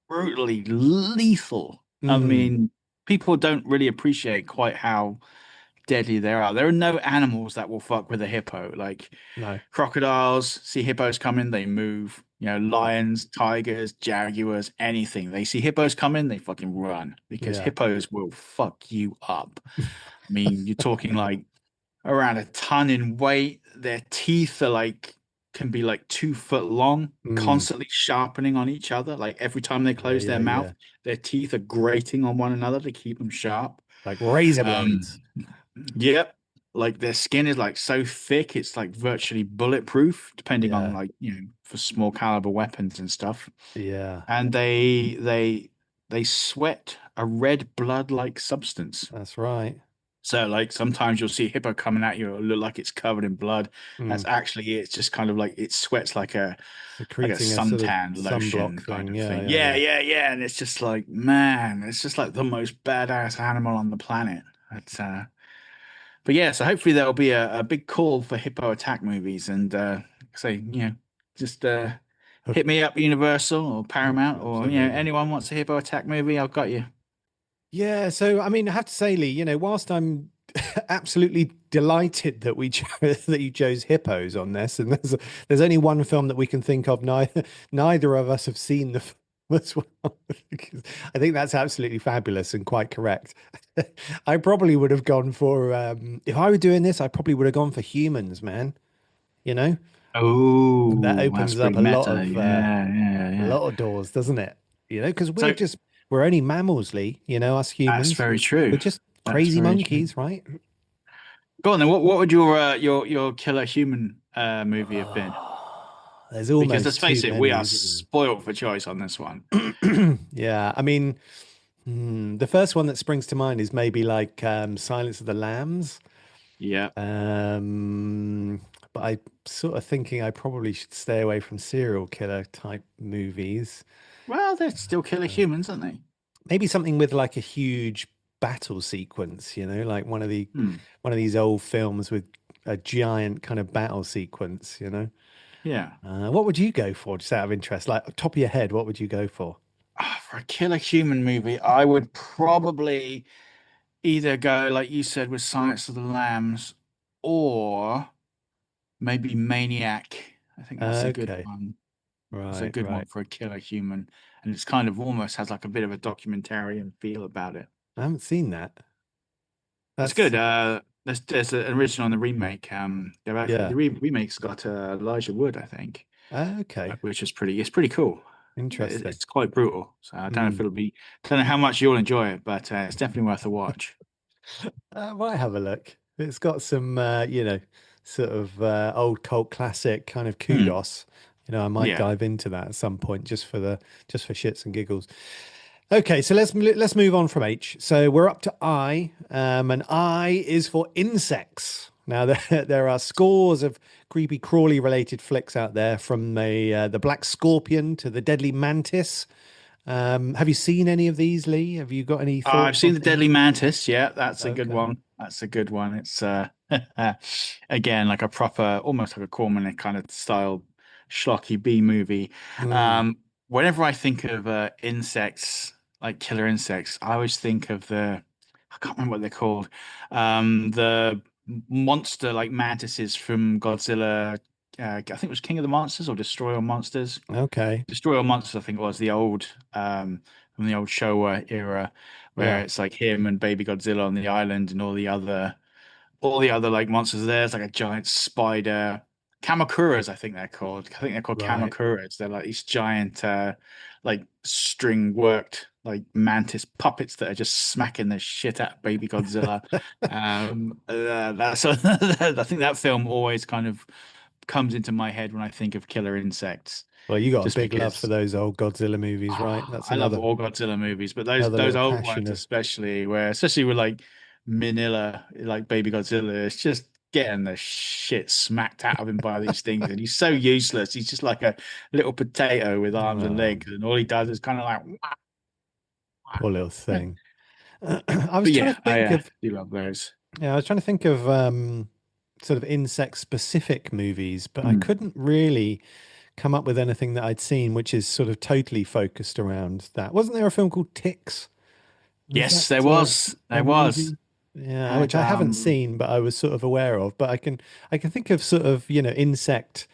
brutally lethal. I mm, mean, people don't really appreciate quite how deadly they are. There are no animals that will fuck with a hippo. Like No. crocodiles see hippos coming, they move. You know, lions, tigers, jaguars, anything. They see hippos coming, they fucking run because Yeah. hippos will fuck you up. I mean, you're talking like around a ton in weight. Their teeth are like can be like 2 foot long, Mm. constantly sharpening on each other. Like every time they Yeah, close yeah, their yeah. mouth, their teeth are grating on one another to keep them sharp. Like razor blades. Um, yep. Like their skin is like so thick, it's like virtually bulletproof, depending on Yeah. like, for small caliber weapons and stuff. Yeah. And they sweat a red blood-like substance. That's right. So like sometimes you'll see a hippo coming at you, it'll look like it's covered in blood. Mm. That's actually it's just kind of like it sweats like a Secreting a sort of suntan lotion sunblock kind thing. of Yeah, thing. yeah, Yeah, yeah. yeah, yeah. And it's just like, man, it's just like the most badass animal on the planet. It's but yeah, so hopefully there'll be a big call for hippo attack movies and say, just Hook, hit me up Universal or Paramount or absolutely. anyone wants a hippo attack movie, I've got you. Yeah, so I mean, I have to say, Lee, whilst I'm absolutely delighted that we chose that you chose hippos on this, and there's only one film that we can think of. Neither of us have seen the film as well. Because I think that's absolutely fabulous and quite correct. I probably would have gone for if I were doing this, I probably would have gone for humans, man. You know, that Oh, that's opens up pretty meta. Yeah, yeah, a yeah. lot of doors, doesn't it? Because So we're only mammals, Lee, us that's humans. very true. We're just That's crazy very true. monkeys, right? Go on then. What would your killer human movie have been? There's Because let's almost too face it, we many, are isn't spoiled for choice on this one. there? Yeah, I mean, the first one that springs to mind is maybe like Silence of the Lambs. Yeah. Um, but I sort of thinking I probably should stay away from serial killer type movies. Well, they're still killer humans, aren't they? Maybe something with like a huge battle sequence, like Hmm. one of these old films with a giant kind of battle sequence. Yeah. What would you go for, just out of interest? Like top of your head, what would you go for? For a killer human movie, I would probably either go, like you said, with Silence of the Lambs or maybe Maniac. I think that's a good Okay, one. It's a right, good one right. for a killer human. And it's kind of almost has like a bit of a documentarian feel about it. I haven't seen that. It's That's good. There's an original and the remake. yeah. The remake's got Elijah Wood, I think, Okay, which is it's pretty cool. interesting. It's quite brutal. So I don't know if Hmm. it'll be, don't know how much you'll enjoy it, but it's definitely worth a watch. I might have a look. It's got some, sort of old cult classic kind of Hmm. kudos. I might Yeah. dive into that at some point just for shits and giggles. Okay, so let's move on from H. So we're up to I, and I is for insects. Now there are scores of creepy crawly related flicks out there, from the Black Scorpion to the Deadly Mantis. Have you seen any of these, Lee? Have you got any I've thoughts seen on the any? Deadly Mantis. Yeah, that's a good Okay. one. That's a good one. It's again like a proper, almost like a Corman kind of style schlocky B movie. Mm, Um, Whenever I think of insects, like killer insects, I always think of I can't remember what they're called. The monster like mantises from Godzilla. I think it was King of the Monsters or Destroy All Monsters. okay. Destroy All Monsters, I think it was the old from the old Showa era, where Yeah. it's like him and Baby Godzilla on the island and all the other like monsters there. It's like a giant spider. Kamakuras, I think they're called. I think they're called Right. Kamakuras. They're like these giant like string worked like mantis puppets that are just smacking the shit out of Baby Godzilla. That's I think that film always kind of comes into my head when I think of killer insects, Well, you got a just big love for because those old Godzilla movies, right? That's I love all Godzilla movies, but those another those little old passion ones of. especially, especially with like Manila, like Baby Godzilla, it's just getting the shit smacked out of him by these things, and he's so useless. He's just like a little potato with arms and Oh, legs, and all he does is kind of like. poor little thing. I was But trying yeah, to I think of do love those. Yeah, I was trying to think of sort of insect specific movies, but I Hmm. couldn't really come up with anything that I'd seen which is sort of totally focused around that. Wasn't there a film called Ticks? Was Yes, that there was, a there was. movie? Yeah, which Had I haven't seen, but I was sort of aware of. But I can think of sort of, insect.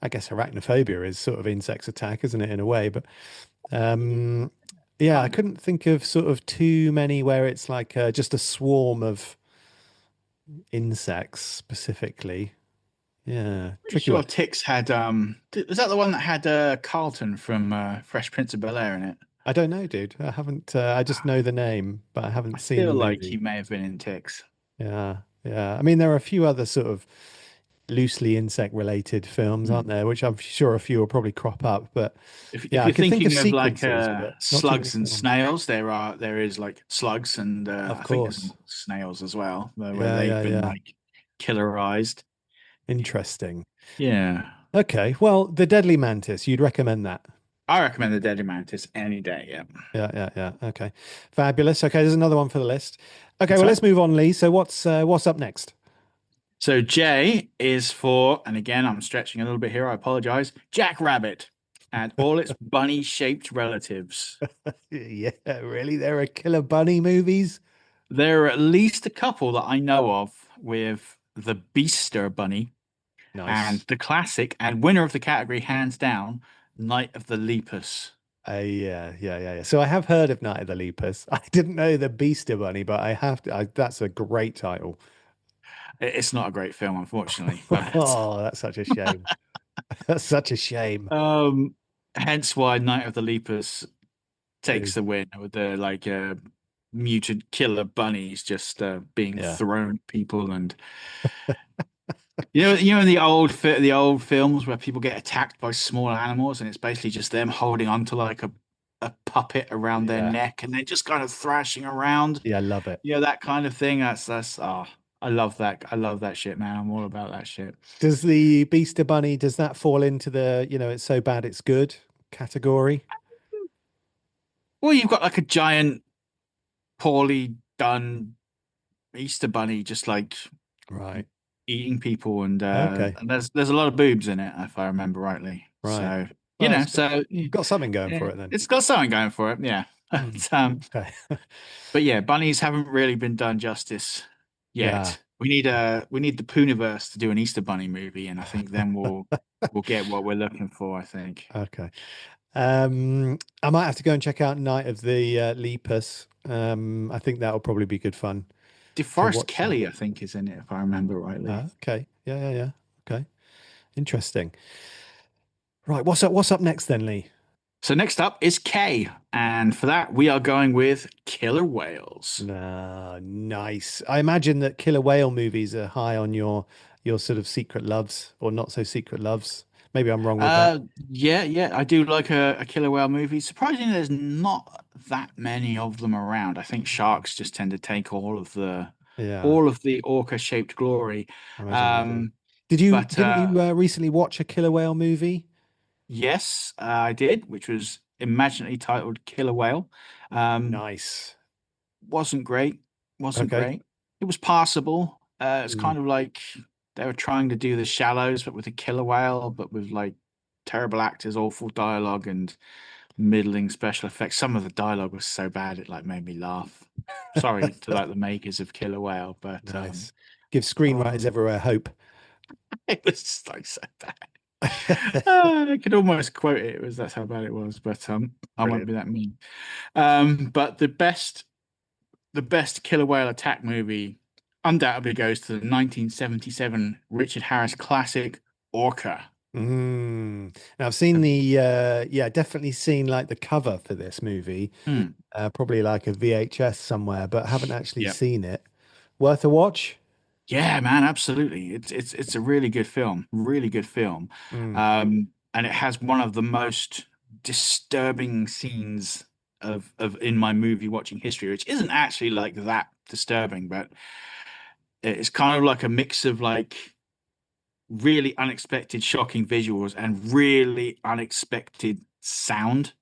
I guess arachnophobia is sort of insects attack, isn't it, in a way? But um, yeah, I kind of. couldn't think of sort of too many where it's like just a swarm of insects specifically. Yeah, Pretty tricky sure one. Ticks had was that the one that had Carlton from Fresh Prince of Bel-Air in it? I don't know, dude. I haven't. I just know the name, but I haven't I seen the feel like he movie. may have been in Ticks. Yeah, yeah. I mean, there are a few other sort of loosely insect related films, Hmm. aren't there? Which I'm sure a few will probably crop up. But If yeah, I you're could think of thinking of like sequences, but not too many slugs and films. snails, there is like slugs and Of I think there's course. snails as well, where Yeah, they've yeah, been yeah. like killerized. Interesting. Yeah, Okay. Well, The Deadly Mantis, you'd recommend that? I recommend the Deadly Mantis any day. Yeah, Yeah, yeah, yeah. Okay. Fabulous. Okay, there's another one for the list. Okay, that's well, right. let's move on, Lee. So what's up next? So J is for, and again, I'm stretching a little bit here. I apologize. Jack Rabbit and all its bunny-shaped relatives. Yeah, really? There are killer bunny movies? There are at least a couple that I know of with the Beaster Bunny and Nice. the classic and winner of the category, hands down, Night of the Lepus. Yeah, yeah, yeah, yeah. So I have heard of Night of the Lepus. I didn't know the Beaster Bunny, but I have to. That's a great title. It's not a great film, unfortunately, but Oh, that's such a shame. That's such a shame. um, hence why Night of the Lepus takes Is the win with the like muted killer bunnies just being yeah, thrown at people and in the old films where people get attacked by small animals and it's basically just them holding onto like a puppet around their yeah, neck and they're just kind of thrashing around. yeah. I love it. That kind of thing. That's I love that. I love that shit, man. I'm all about that shit. Does the Beaster Bunny, does that fall into the, it's so bad it's good category? Well, you've got like a giant, poorly done Easter bunny just like Right. eating people Okay. and there's a lot of boobs in it if I remember rightly. Right. So, Well, it's got something going yeah, for it then. it's got something going for it, yeah. Hmm. Okay. But yeah, bunnies haven't really been done justice Yeah. yet. We need the Pooniverse to do an Easter Bunny movie, and I think then we'll get what we're looking for, I think. Okay. I might have to go and check out Night of the Lepus. I think that'll probably be good fun to DeForest watch that. Kelly, I think, is in it, if I remember rightly. Okay. Yeah, yeah, yeah. Okay. Interesting. Right. What's up next then, Lee? So next up is K, and for that we are going with Killer Whales. Nice. I imagine that killer whale movies are high on your sort of secret loves or not so secret loves. Maybe I'm wrong with that. Yeah, I do like a killer whale movie. Surprisingly, there's not that many of them around. I think sharks just tend to take Yeah, all of the orca-shaped glory. I imagine they do. Um, but Didn't you recently watch a killer whale movie? yes, I did, which was imaginately titled Killer Whale. Um, Nice. wasn't great, wasn't Okay. great. It was passable. It's Mm. kind of like they were trying to do The Shallows, but with a killer whale, but with like terrible actors, awful dialogue, and middling special effects. Some of the dialogue was so bad it like made me laugh. Sorry to like the makers of Killer Whale, but Nice. Give screenwriters oh, everywhere hope. it was just like so bad. I could almost quote it. It was That's how bad it was, but I won't Brilliant. be that mean. But the best killer whale attack movie undoubtedly goes to the 1977 Richard Harris classic Orca. Now I've seen the yeah, definitely seen like the cover for this movie. Hmm. Probably like a VHS somewhere, but haven't actually Yeah. seen it. Worth a watch? Yeah, man, absolutely. It's a really good film, really good film. Mm, And it has one of the most disturbing scenes of in my movie watching history, which isn't actually like that disturbing, but it's kind of like a mix of like really unexpected, shocking visuals and really unexpected sound,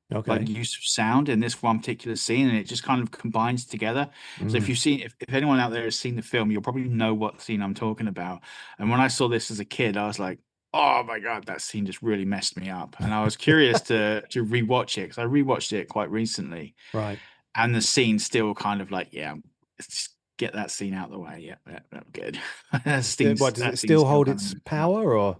like okay. use of sound in this one particular scene, and it just kind of combines together. So Mm, if anyone out there has seen the film, you'll probably know what scene I'm talking about. And when I saw this as a kid, I was like, oh my God, that scene just really messed me up. And I was curious to rewatch it because I rewatched it quite recently. right. And the scene still kind of like, yeah, it's get that scene out of the way. Yeah, good. What does That it scene's still still hold kind of its messed up. power or?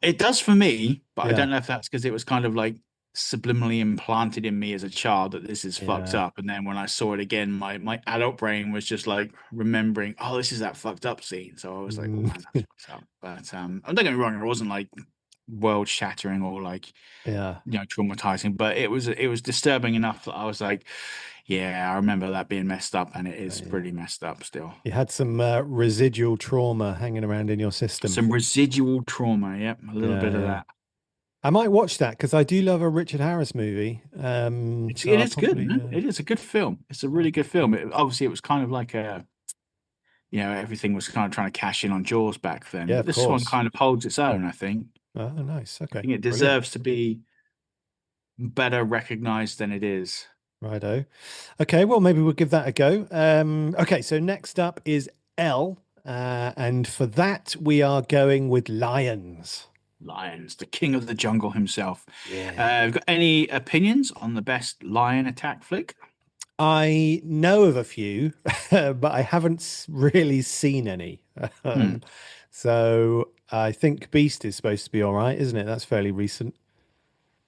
It does for me, but I Yeah, don't know if that's because it was kind of like subliminally implanted in me as a child that this is fucked yeah, up. And then when I saw it again, my adult brain was just like remembering, oh, this is that fucked up scene. So I was like, oh mm, man, that's fucked up. But don't get me wrong, it wasn't like world shattering or like yeah, traumatizing, but it was disturbing enough that I was like, yeah, I remember that being messed up, and it is yeah. pretty messed up still. You had some residual trauma hanging around in your system. Some residual trauma, yep, a little Yeah, bit of yeah. that. I might watch that because I do love a Richard Harris movie. So It I'll is good, probably, man. It is a good film. It's a I'll really good film. Obviously, it was kind of like everything was kind of trying to cash in on Jaws back then, yeah, but of this one course. kind of holds its own, I think. Oh, nice. I Okay, think it brilliant. deserves to be better recognized than it is. Righto. Okay, well, maybe we'll give that a go. Okay, so next up is L, and for that we are going with lions. Lions, the king of the jungle himself. Yeah. Got any opinions on the best lion attack flick? I know of a few, but I haven't really seen any. Hmm. Um, so I think Beast is supposed to be all right, isn't it? That's fairly recent.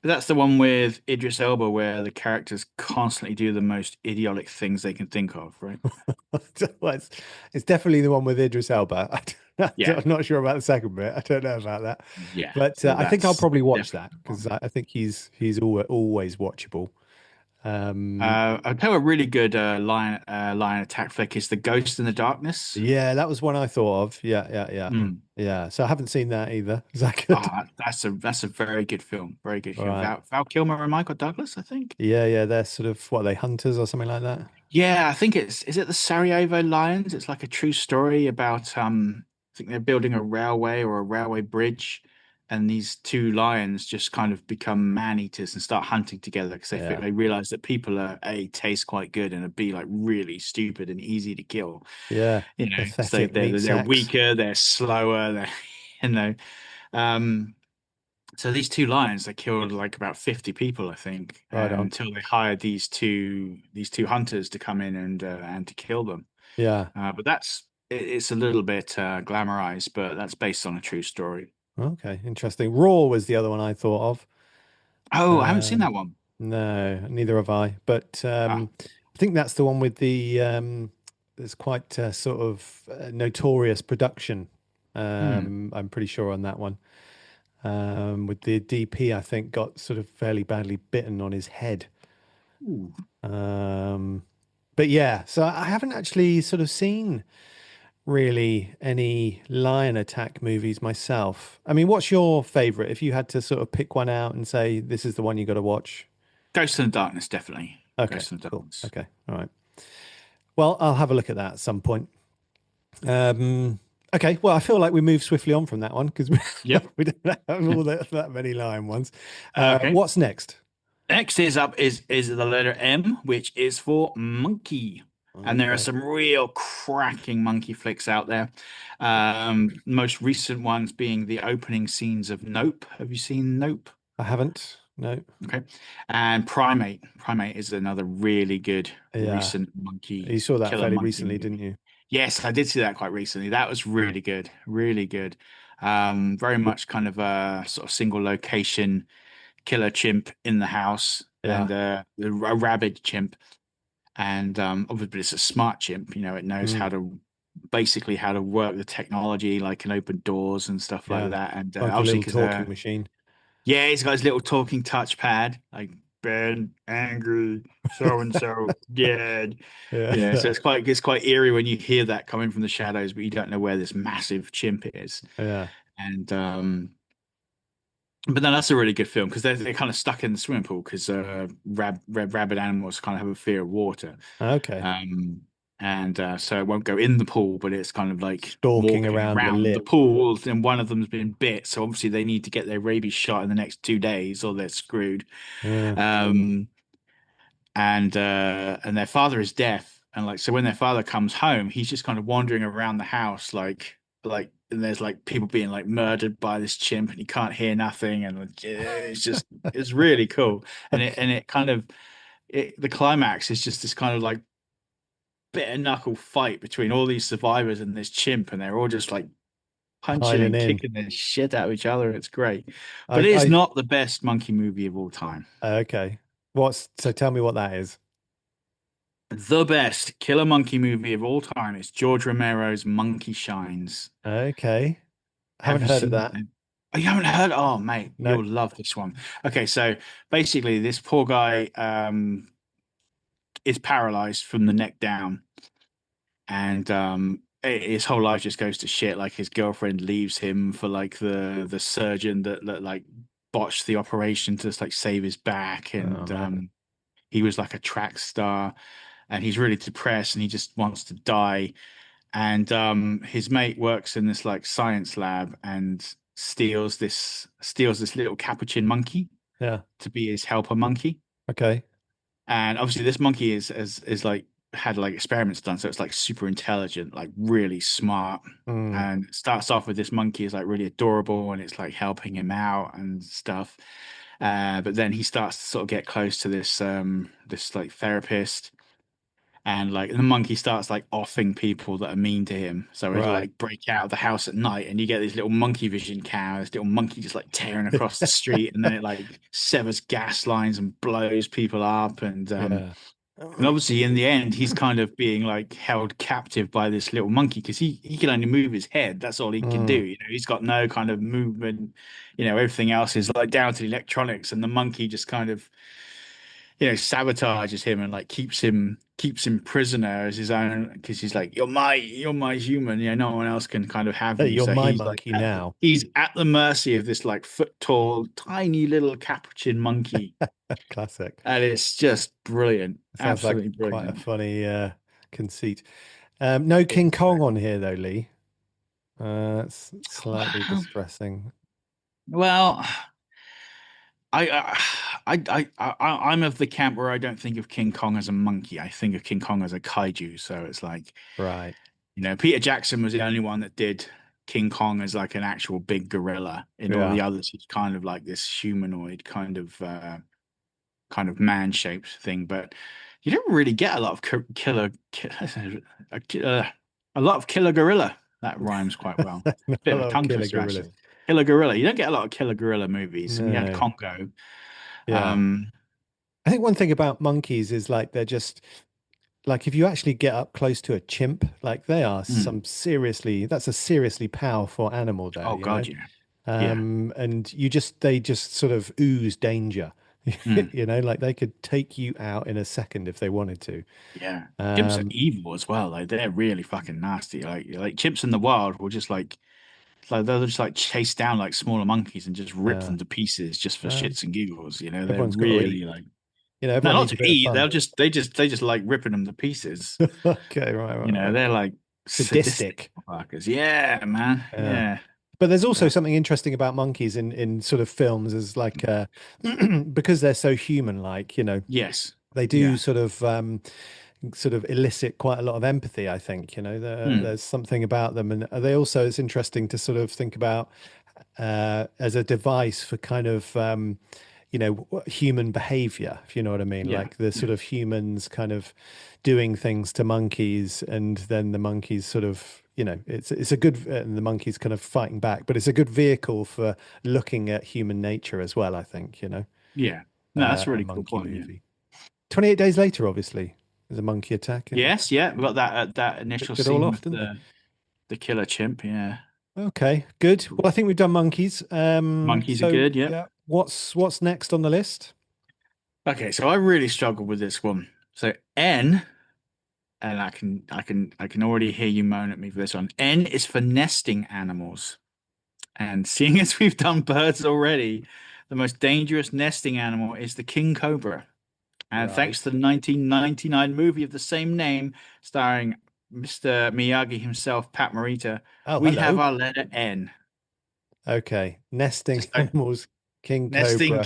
That's the one with Idris Elba where the characters constantly do the most idiotic things they can think of, right? Well, it's definitely the one with Idris Elba. Yeah. I'm not sure about the second bit. I don't know about that, Yeah. but So I think I'll that's probably watch definitely that the because one. I think he's always watchable. Um, I'll tell you a really good lion attack flick is The Ghost in the Darkness. yeah, that was one I thought of. Yeah, yeah, yeah, Mm. yeah. So I haven't seen that either. Is that good? That's a very good film. Very good All film. right. Val Kilmer and Michael Douglas, I think. Yeah, yeah. They're sort of what are they hunters or something like that. Yeah, I think is it the Sarajevo Lions? It's like a true story about I think they're building a railway or a railway bridge, and these two lions just kind of become man eaters and start hunting together because Yeah, they realize that people are A, taste quite good and are B, like really stupid and easy to kill. yeah. You know, because Pathetic meat they're sacks. weaker, they're slower, they're you know. Um so these two lions, they killed like about 50 people, I think, Right on. until they hired these two hunters to come in and to kill them. Yeah. But it's a little bit glamorized, but that's based on a true story. Okay. Interesting. Raw was the other one I thought of. Oh, I haven't seen Um, that one. no, neither have I. But Ah, I think that's the one with the there's quite sort of notorious production. hmm. I'm pretty sure on that one. With the DP, I think got sort of fairly badly bitten on his head. Ooh. Um, but yeah, so I haven't actually sort of seen really any lion attack movies myself. I mean, what's your favorite? If you had to sort of pick one out and say this is the one you got to watch. Ghost in the Darkness, definitely. Okay, Ghost in the cool. Darkness. Okay, all right. Well, I'll have a look at that at some point. Um, okay, well, I feel like we moved swiftly on from that one because we, Yep. we don't have that many lion ones. Okay. What's next? Next is up is the letter M, which is for monkey. And there are Okay, some real cracking monkey flicks out there. Most recent ones being the opening scenes of Nope. Have you seen Nope? I haven't. No. Okay. And Primate. Primate is another really good Yeah, recent you monkey saw that killer fairly monkey recently, didn't movie. you? Yes, I did see that quite recently. That was really good. Really good. Very much kind of a sort of single location killer chimp in the house Yeah. and a rabid chimp. And obviously it's a smart chimp, it knows Mm, basically how to work the technology, like can open doors and stuff like yeah. that. And Like a obviously little because talking machine. yeah, he's got his little talking touchpad, like bad, angry, so and so, dead. Yeah, So yeah, it's quite eerie when you hear that coming from the shadows, but you don't know where this massive chimp is. yeah. And but then that's a really good film because they're kind of stuck in the swimming pool because rabid animals kind of have a fear of water. Okay. Um, and so it won't go in the pool, but it's kind of like Stalking walking around the around the lip. pool. And one of them's been bit, so obviously they need to get their rabies shot in the next 2 days, or they're screwed. Yeah. Um, and their father is deaf, and like so when their father comes home, he's just kind of wandering around the house, and there's like people being like murdered by this chimp, and he can't hear nothing, and like, it's really cool, and it Okay. kind of the climax is just this kind of like bare knuckle fight between all these survivors and this chimp, and they're all just like punching Piling and in. kicking the shit out of each other. It's great, but I, it is I, not the best monkey movie of all time. okay. So tell me what that is. The best killer monkey movie of all time is George Romero's Monkey Shines. Okay. Haven't Have you heard of seen that. that? Oh, you haven't heard? Oh, mate, No. you'll love this one. Okay, so basically, this poor guy is paralyzed from the neck down, and his whole life just goes to shit. Like his girlfriend leaves him for like the surgeon that like botched the operation to like save his back, Oh and man. he was like a track star, and he's really depressed, and he just wants to die. And his mate works in this like science lab and steals this little capuchin monkey Yeah. to be his helper monkey. Okay. And obviously, this monkey is like had like experiments done, so it's like super intelligent, like really smart. Mm, And it starts off with this monkey is like really adorable, and it's like helping him out and stuff. But then he starts to sort of get close to this like therapist, and like the monkey starts like offing people that are mean to him. So he'll right. like break out of the house at night, and you get this little monkey vision cam, this little monkey just like tearing across the street, and then it like severs gas lines and blows people up, Yeah. and obviously in the end he's kind of being like held captive by this little monkey because he can only move his head. That's all he can do. Mm. You know, he's got no kind of movement. You know, everything else is like down to the electronics, and the monkey just kind of sabotages him and like keeps him prisoner as his own because he's like, you're my human. No one else can kind of have Hey, you. you're So my he's like monkey now. he's at the mercy of this like foot tall, tiny little capuchin monkey. Classic. And it's just brilliant. It sounds like Absolutely quite a brilliant. funny conceit. No King It's Kong on here though, Lee. It's slightly well, distressing. well, I'm of the camp where I don't think of King Kong as a monkey. I think of King Kong as a kaiju. So it's like, Right. Peter Jackson was the only one that did King Kong as like an actual big gorilla. In all Yeah. the others, he's kind of like this humanoid kind of man-shaped thing. But you don't really get a lot of a lot of killer gorilla. That rhymes quite well. Not a Bit of a lot of tongue killer twister, gorillas. actually. Killer gorilla. You don't get a lot of killer gorilla movies. I mean, you had No. Congo. Yeah. Um, I think one thing about monkeys is like they're just like if you actually get up close to a chimp, like they are mm. that's a seriously powerful animal there, Oh you know? God, yeah, yeah. And they just sort of ooze danger, Mm. like they could take you out in a second if they wanted to. Yeah, chimps are Um, evil as well. Like they're really fucking nasty. Like chimps in the wild will just like they'll just like chase down like smaller monkeys and just rip uh, them to pieces just for well, shits and giggles. They're everyone's got to eat. really like no, Everyone not needs a to bit of eat. fun. They just like ripping them to pieces. Okay, right. They're like sadistic Sadistic. fuckers. Yeah, man. Yeah. Yeah. But there's also But something interesting about monkeys in sort of films as like because they're so human-like, yes. they do Yeah. sort of elicit quite a lot of empathy, I think, Mm. there's something about them. And they also, it's interesting to sort of think about as a device for kind of human behavior, if you know what I mean, Yeah. like the Yeah. sort of humans kind of doing things to monkeys, and then the monkeys sort of, it's a good, and the monkeys kind of fighting back, but it's a good vehicle for looking at human nature as well, I think, Yeah. No, that's a a really cool monkey point. Yeah. movie. 28 Days Later, obviously, there's a monkey attack, and Yes. Yeah. We got that initial ticked it all scene off, with didn't they? the killer chimp. Yeah. Okay, good. Well, I think we've done monkeys. Monkeys are So good. Yeah. yeah, what's next on the list? Okay. So I really struggled with this one. So N, and I can already hear you moan at me for this one. N is for nesting animals. And seeing as we've done birds already, the most dangerous nesting animal is the king cobra. And thanks Right. to the 1999 movie of the same name, starring Mr. Miyagi himself, Pat Morita, Oh, we have hello. our letter N. Okay. Nesting Just like animals, king cobra.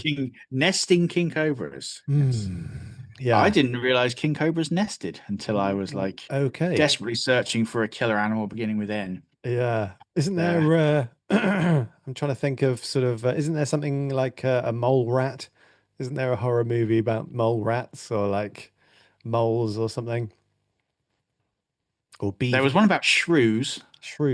nesting king cobras. Yes. I Yeah. didn't realize king cobras nested until I was like Okay. desperately searching for a killer animal beginning with N. Yeah. Isn't Uh, there I'm trying to think of sort of isn't there something like a mole rat? Isn't there a horror movie about mole rats or like moles or something? or There was beaver? one about shrews.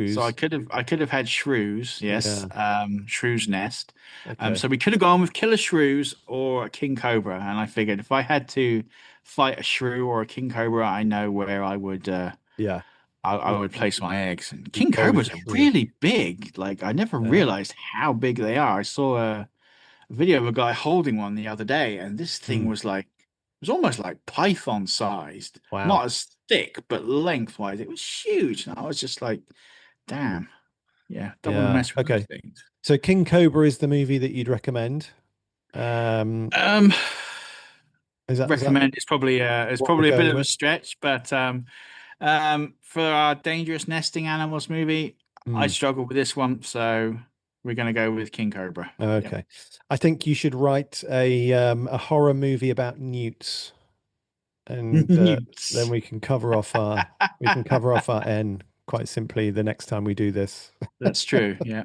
So Shrews. I could have had shrews, yes, Yeah. shrew's nest. Okay. So we could have gone with killer shrews or a king cobra, and I figured if I had to fight a shrew or a king cobra, I know where Yeah. I You, would place my eggs. And you king go with cobras the are shrew. really big. Like I never Yeah. realized how big they are. I saw a video of a guy holding one the other day, and this thing Mm. was like it was almost like python sized, Wow. not as thick, but lengthwise, it was huge. And I was just like, damn. Yeah, don't want to Yeah. mess with those Okay. things. So King Cobra is the movie that you'd recommend. Um, Um, is that recommend it's what we're probably a bit going of a with? stretch, but for our dangerous nesting animals movie, I Mm. struggle with this one, so we're gonna go with King Cobra. Yep. Okay. I think you should write a horror movie about newts, and then Newts. we can cover off our N quite simply the next time we do this. That's true. Yeah.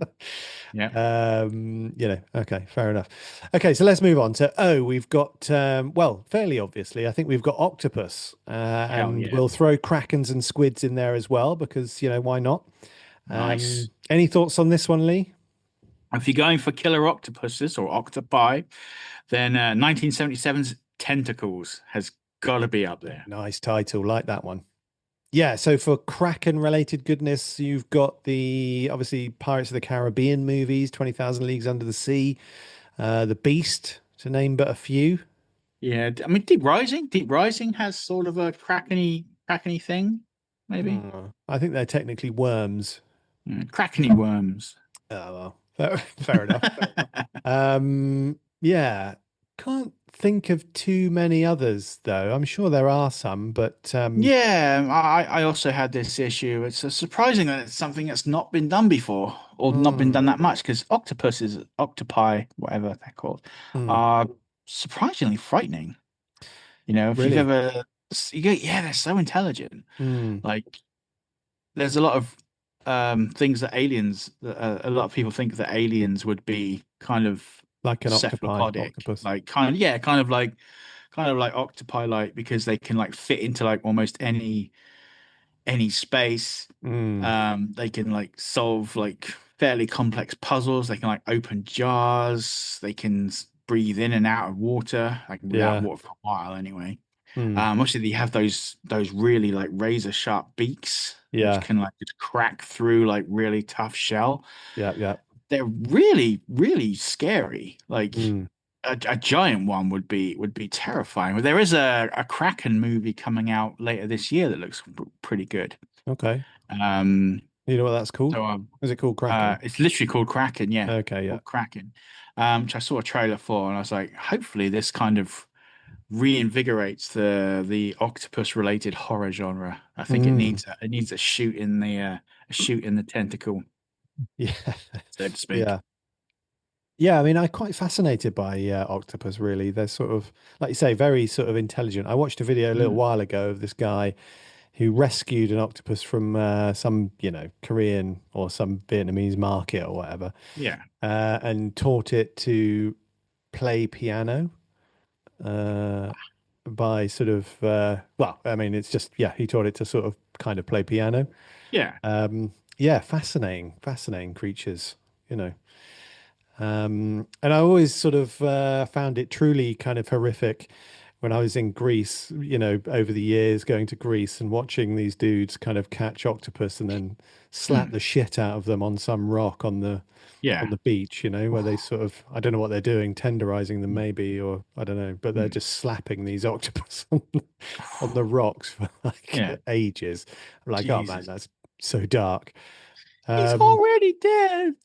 Yeah. Okay, fair enough. Okay, so let's move on to we've got well, fairly obviously, I think we've got octopus, Hell and yeah. we'll throw krakens and squids in there as well because why not? Nice. Any thoughts on this one, Lee? If you're going for killer octopuses or octopi, then 1977's Tentacles has got to be up there. Nice title, like that one. Yeah, so for Kraken related goodness, you've got the obviously Pirates of the Caribbean movies, 20,000 Leagues Under the Sea, The Beast, to name but a few. Yeah, I mean Deep Rising. Deep Rising has sort of a crackeny thing, maybe. I think they're technically worms. Crackeny worms. Oh, well, fair enough. Fair enough. Yeah, can't think of too many others though. I'm sure there are some, but Yeah, I also had this issue. It's surprising that it's something that's not been done before or not been done mm, that much because octopuses, octopi, whatever they're called, mm, are surprisingly frightening. If you've really, ever, yeah, they're so intelligent. mm, Like, there's a lot of things that a lot of people think that aliens would be kind of like an cephalopodic, octopus. like yeah, kind of like octopi, like because they can like fit into like almost any space. Mm, They can like solve like fairly complex puzzles. They can like open jars. They can breathe in and out of water, like without yeah, water for a while anyway. mm, Obviously they have those really like razor sharp beaks, which yeah, can like just crack through like really tough shell. yeah, yeah. They're really, really scary. Like Mm, a giant one would be terrifying. But there is a Kraken movie coming out later this year that looks pretty good. okay. Um, You know what that's called? so Is it called Kraken? it's literally called Kraken, yeah, Okay, yeah. called Kraken. Which I saw a trailer for, and I was like, hopefully this kind of reinvigorates the octopus related horror genre. I think Mm, it needs a shoot in the tentacle, yeah, so to speak. yeah. Yeah, I mean, I'm quite fascinated by octopus, really. They're sort of, like you say, very sort of intelligent. I watched a video a little Mm. while ago of this guy who rescued an octopus from some, Korean or some Vietnamese market or whatever, Yeah, and taught it to play piano uh, by sort of, well, I mean, it's just, yeah, he taught it to sort of kind of play piano. yeah, Yeah, fascinating creatures, you know. And I always sort of found it truly kind of horrific when I was in Greece, over the years going to Greece and watching these dudes kind of catch octopus and then slap mm. the shit out of them on some rock on Yeah. the beach, where they sort of, I don't know what they're doing, tenderizing them maybe, or I don't know, but they're Mm. just slapping these octopus on the rocks for like Yeah, ages. I'm like, oh man, Jesus, that's so dark. he's Um, already dead.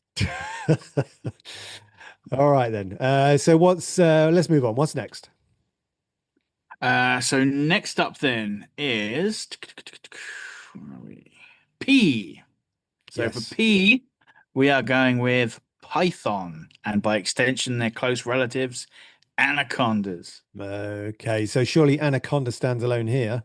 All right then. So let's move on. What's next? So next up then is where are we? P. So for Yes. P, we are going with Python, and by extension, their close relatives, anacondas. Okay. So surely Anaconda stands alone here.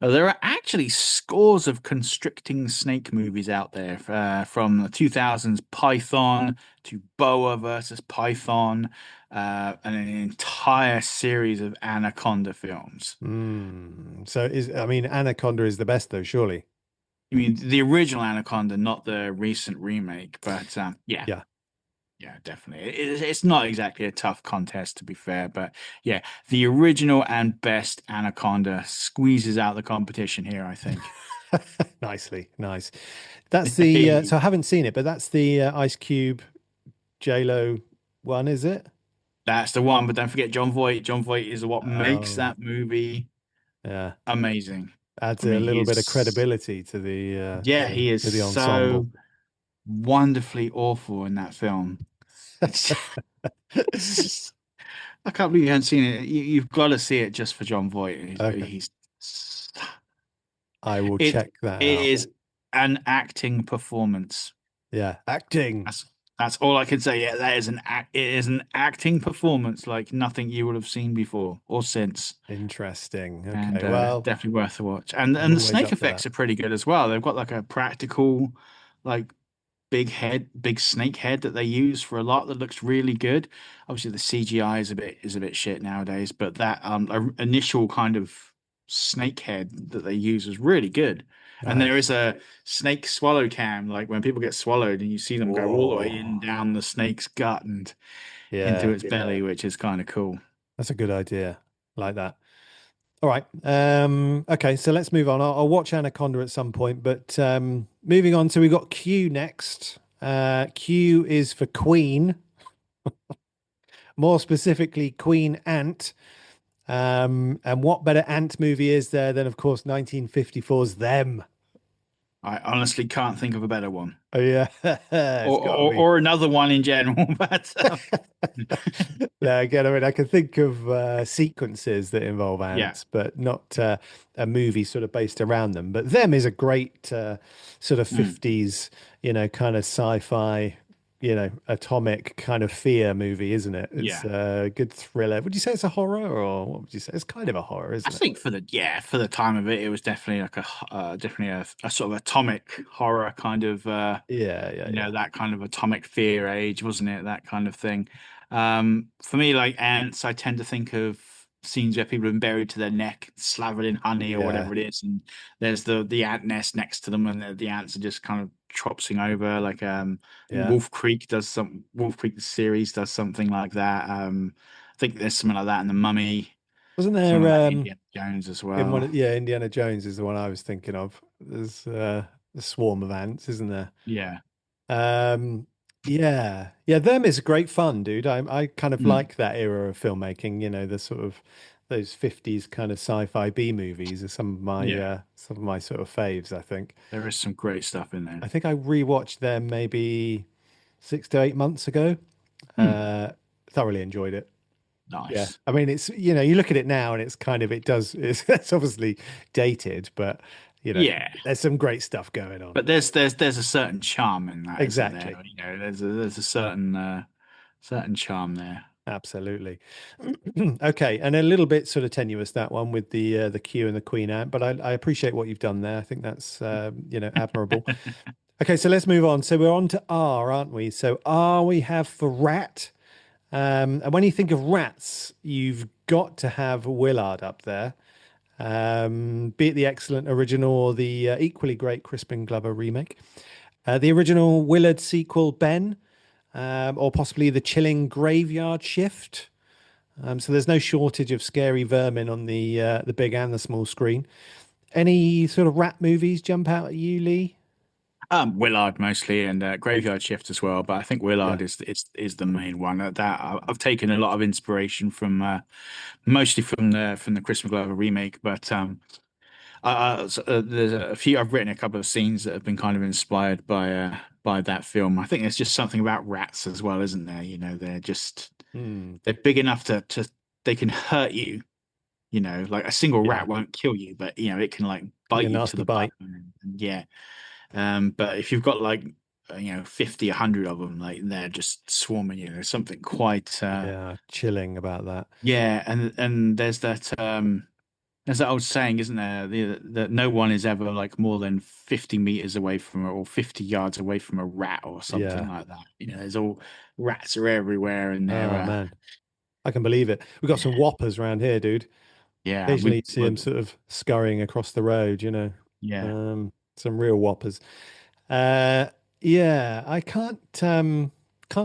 There are actually scores of constricting snake movies out there, from the 2000s Python to Boa versus Python, and an entire series of anaconda films. I mean, Anaconda is the best though, surely. I mean, the original Anaconda, not the recent remake, but yeah, Yeah. yeah, definitely. It's not exactly a tough contest, to be fair, but yeah, the original and best Anaconda squeezes out the competition here, I think. Nicely, nice. That's the so I haven't seen it, but that's the Ice Cube J-Lo one, is it? That's the one, but don't forget John Voight. John Voight is what makes Oh, that movie yeah. amazing. Adds I a mean, little bit of credibility yeah, he is to the ensemble. so wonderfully awful in that film. It's, it's just, I can't believe you haven't seen it. You've got to see it just for John Voight. Okay, He's I will it check that out. is an acting performance. Yeah, acting. That's that's all I can say. Yeah, that is it is an acting performance like nothing you would have seen before or since. Interesting. And Okay, well, definitely worth a watch. I'm And the always snake up for that. effects are pretty good as well. They've got like a practical, like big snake head that they use for a lot that looks really good. Obviously, the CGI is a bit shit nowadays, but that initial kind of snake head that they use is really good. And there Nice. is a snake swallow cam, like when people get swallowed and you see them go all the way in Whoa. down the snake's gut and into Yeah, its belly, which is kind of cool. that's a good idea. Like that. All right. Okay, so let's move on. I'll watch Anaconda at some point, but moving on. So we've got Q next. Q is for Queen, more specifically Queen Ant. And what better Ant movie is there than, of course, 1954's Them? I honestly can't think of a better one. Oh yeah, it's got to be. Or another one in general, but Yeah, again, I mean, I can think of sequences that involve yeah. ants, but not a movie sort of based around them. But Them is a great sort of Mm, 50s, kind of sci-fi, atomic kind of fear movie, isn't it? It's yeah. a good thriller. Would you say it's a horror, or what would you say? It's kind of a horror, I isn't it? think for the for the time of it, it was definitely like definitely a sort of atomic horror kind of Yeah, yeah, yeah. that kind of atomic fear age, wasn't it? That kind of thing. For me, like ants, I tend to think of scenes where people have been buried to their neck, slathered in honey or Yeah, whatever it is, and there's the ant nest next to them, and the ants are just kind of tropsing over. Like yeah. Wolf Creek the series does something like that. I think there's something like that in the Mummy. Wasn't Something like there that in Indiana Jones as in one well. of, yeah, Indiana Jones is the one I was thinking of. There's a swarm of ants, isn't there? Yeah. Um, yeah, yeah, them is great fun, dude. I kind of Mm. like that era of filmmaking. The sort of those 50s kind of sci-fi B movies are Yeah. some of my sort of faves, I think. There is some great stuff in there. I think I rewatched them maybe 6 to 8 months ago. Hmm. Uh, Thoroughly enjoyed it. Yeah. Nice. I mean, it's, you look at it now and it's kind of, it's obviously dated, but, Yeah. there's some great stuff going on. But there's a certain charm in that, isn't there? Exactly. You know, there's a certain certain charm there. Absolutely. Okay, and a little bit sort of tenuous that one with the Q and the Queen Ant, but I appreciate what you've done there. I think that's admirable. Okay, so let's move on. So we're on to R, aren't we? So R we have for rat. And when you think of rats, you've got to have Willard up there. Be it the excellent original or the equally great Crispin Glover remake. The original Willard sequel, Ben, or possibly the chilling Graveyard Shift. So there's no shortage of scary vermin on the big and the small screen. Any sort of rat movies jump out at you, Lee? Willard mostly and Graveyard Shift as well, but I think Yeah. Willard is the main one. I've taken a lot of inspiration from mostly from the Chris McGlover remake, but there's a few. I've written a couple of scenes that have been kind of inspired by that film. I think there's just something about rats as well, isn't there? You know, Hmm. they're big enough to they can hurt you. You know, like a single Yeah. rat won't kill you, but you know it can like Be bite a you to nasty the bite. bone. And yeah, but if you've got like 50, 100 of them, like they're just swarming you. There's something quite Yeah. Chilling about that. yeah, and there's that old saying, isn't there? That no one is ever like more than 50 meters away from or 50 yards away from a rat or something Yeah. like that. You know, there's all rats are everywhere and they're Oh man, I can believe it. We've got some yeah, whoppers around here, dude. yeah, Occasionally you see them sort of scurrying across the road. yeah. some real whoppers. Uh, yeah, I can't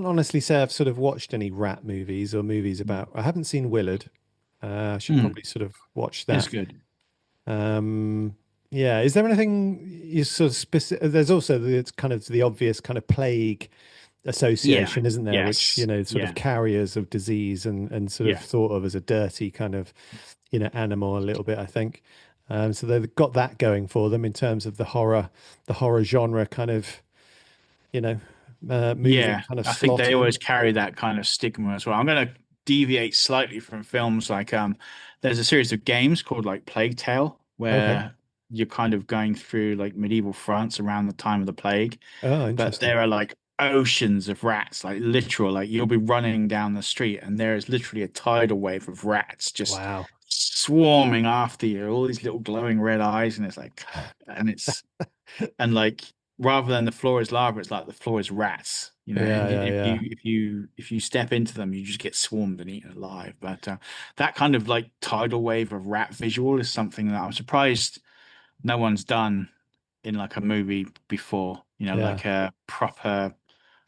honestly say I've sort of watched any rat movies or movies about. I haven't seen Willard. I should Mm, probably sort of watch it's that. good. Um, yeah, is there anything you sort of specific? There's also it's kind of the obvious kind of plague Yeah. association, isn't there? Which, Yes. sort of Yeah. carriers of disease and sort of Yeah. thought of as a dirty kind of, animal a little bit, I think. So they've got that going for them in terms of the horror genre kind of, you know, moving Yeah, kind of I think slot they in. always carry that kind of stigma as well. I'm going to deviate slightly from films like there's a series of games called like Plague Tale Okay. where you're kind of going through like medieval France around the time of the plague, Oh, but interesting. there are like oceans of rats, like literal, like you'll be running down the street and there is literally a tidal wave of rats just Wow. swarming after you, all these little glowing red eyes, and it's like, and it's and like rather than the floor is lava, it's like the floor is rats. You know, Yeah, and yeah, yeah. if you step into them, you just get swarmed and eaten alive. But that kind of like tidal wave of rat visual is something that I'm surprised no one's done in like a movie before. You know, Yeah. like a proper,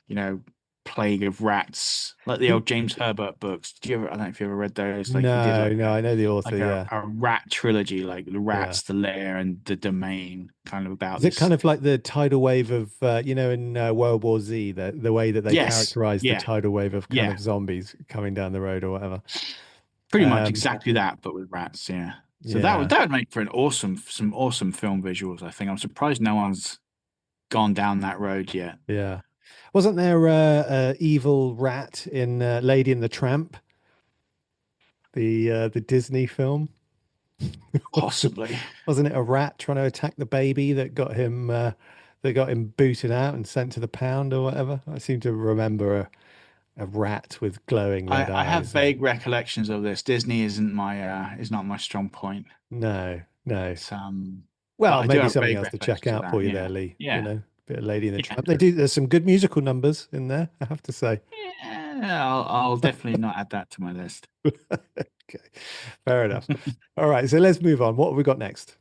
you know, plague of rats, like the old James Herbert books. Did you ever? I don't know if you ever read those. Like he did No, no, I know the author, yeah. a rat trilogy, like the Yeah. rats, the lair, and the domain, kind of about Is it this. kind of like the tidal wave of, in World War Z, the way that they Yes, characterize the yeah, tidal wave of kind yeah, of zombies coming down the road or whatever? pretty much Um, exactly that, but with rats. Yeah, so yeah, that would make for some awesome film visuals. I think I'm surprised no one's gone down that road yet. yeah. Wasn't there a evil rat in Lady and the Tramp, the Disney film? Possibly. Wasn't it a rat trying to attack the baby that got him booted out and sent to the pound or whatever? I seem to remember a rat with glowing red I have eyes and vague recollections of this. Disney isn't my is not my strong point. no, no. It's, but Well, I do maybe have something vague else to check recollections of out for that. you there, Yeah, Lee. yeah, Bit of Lady in the yeah. Tramp. There's some good musical numbers in there, I have to say. Yeah, I'll definitely not add that to my list. Okay, fair enough. All right, so let's move on. What have we got next?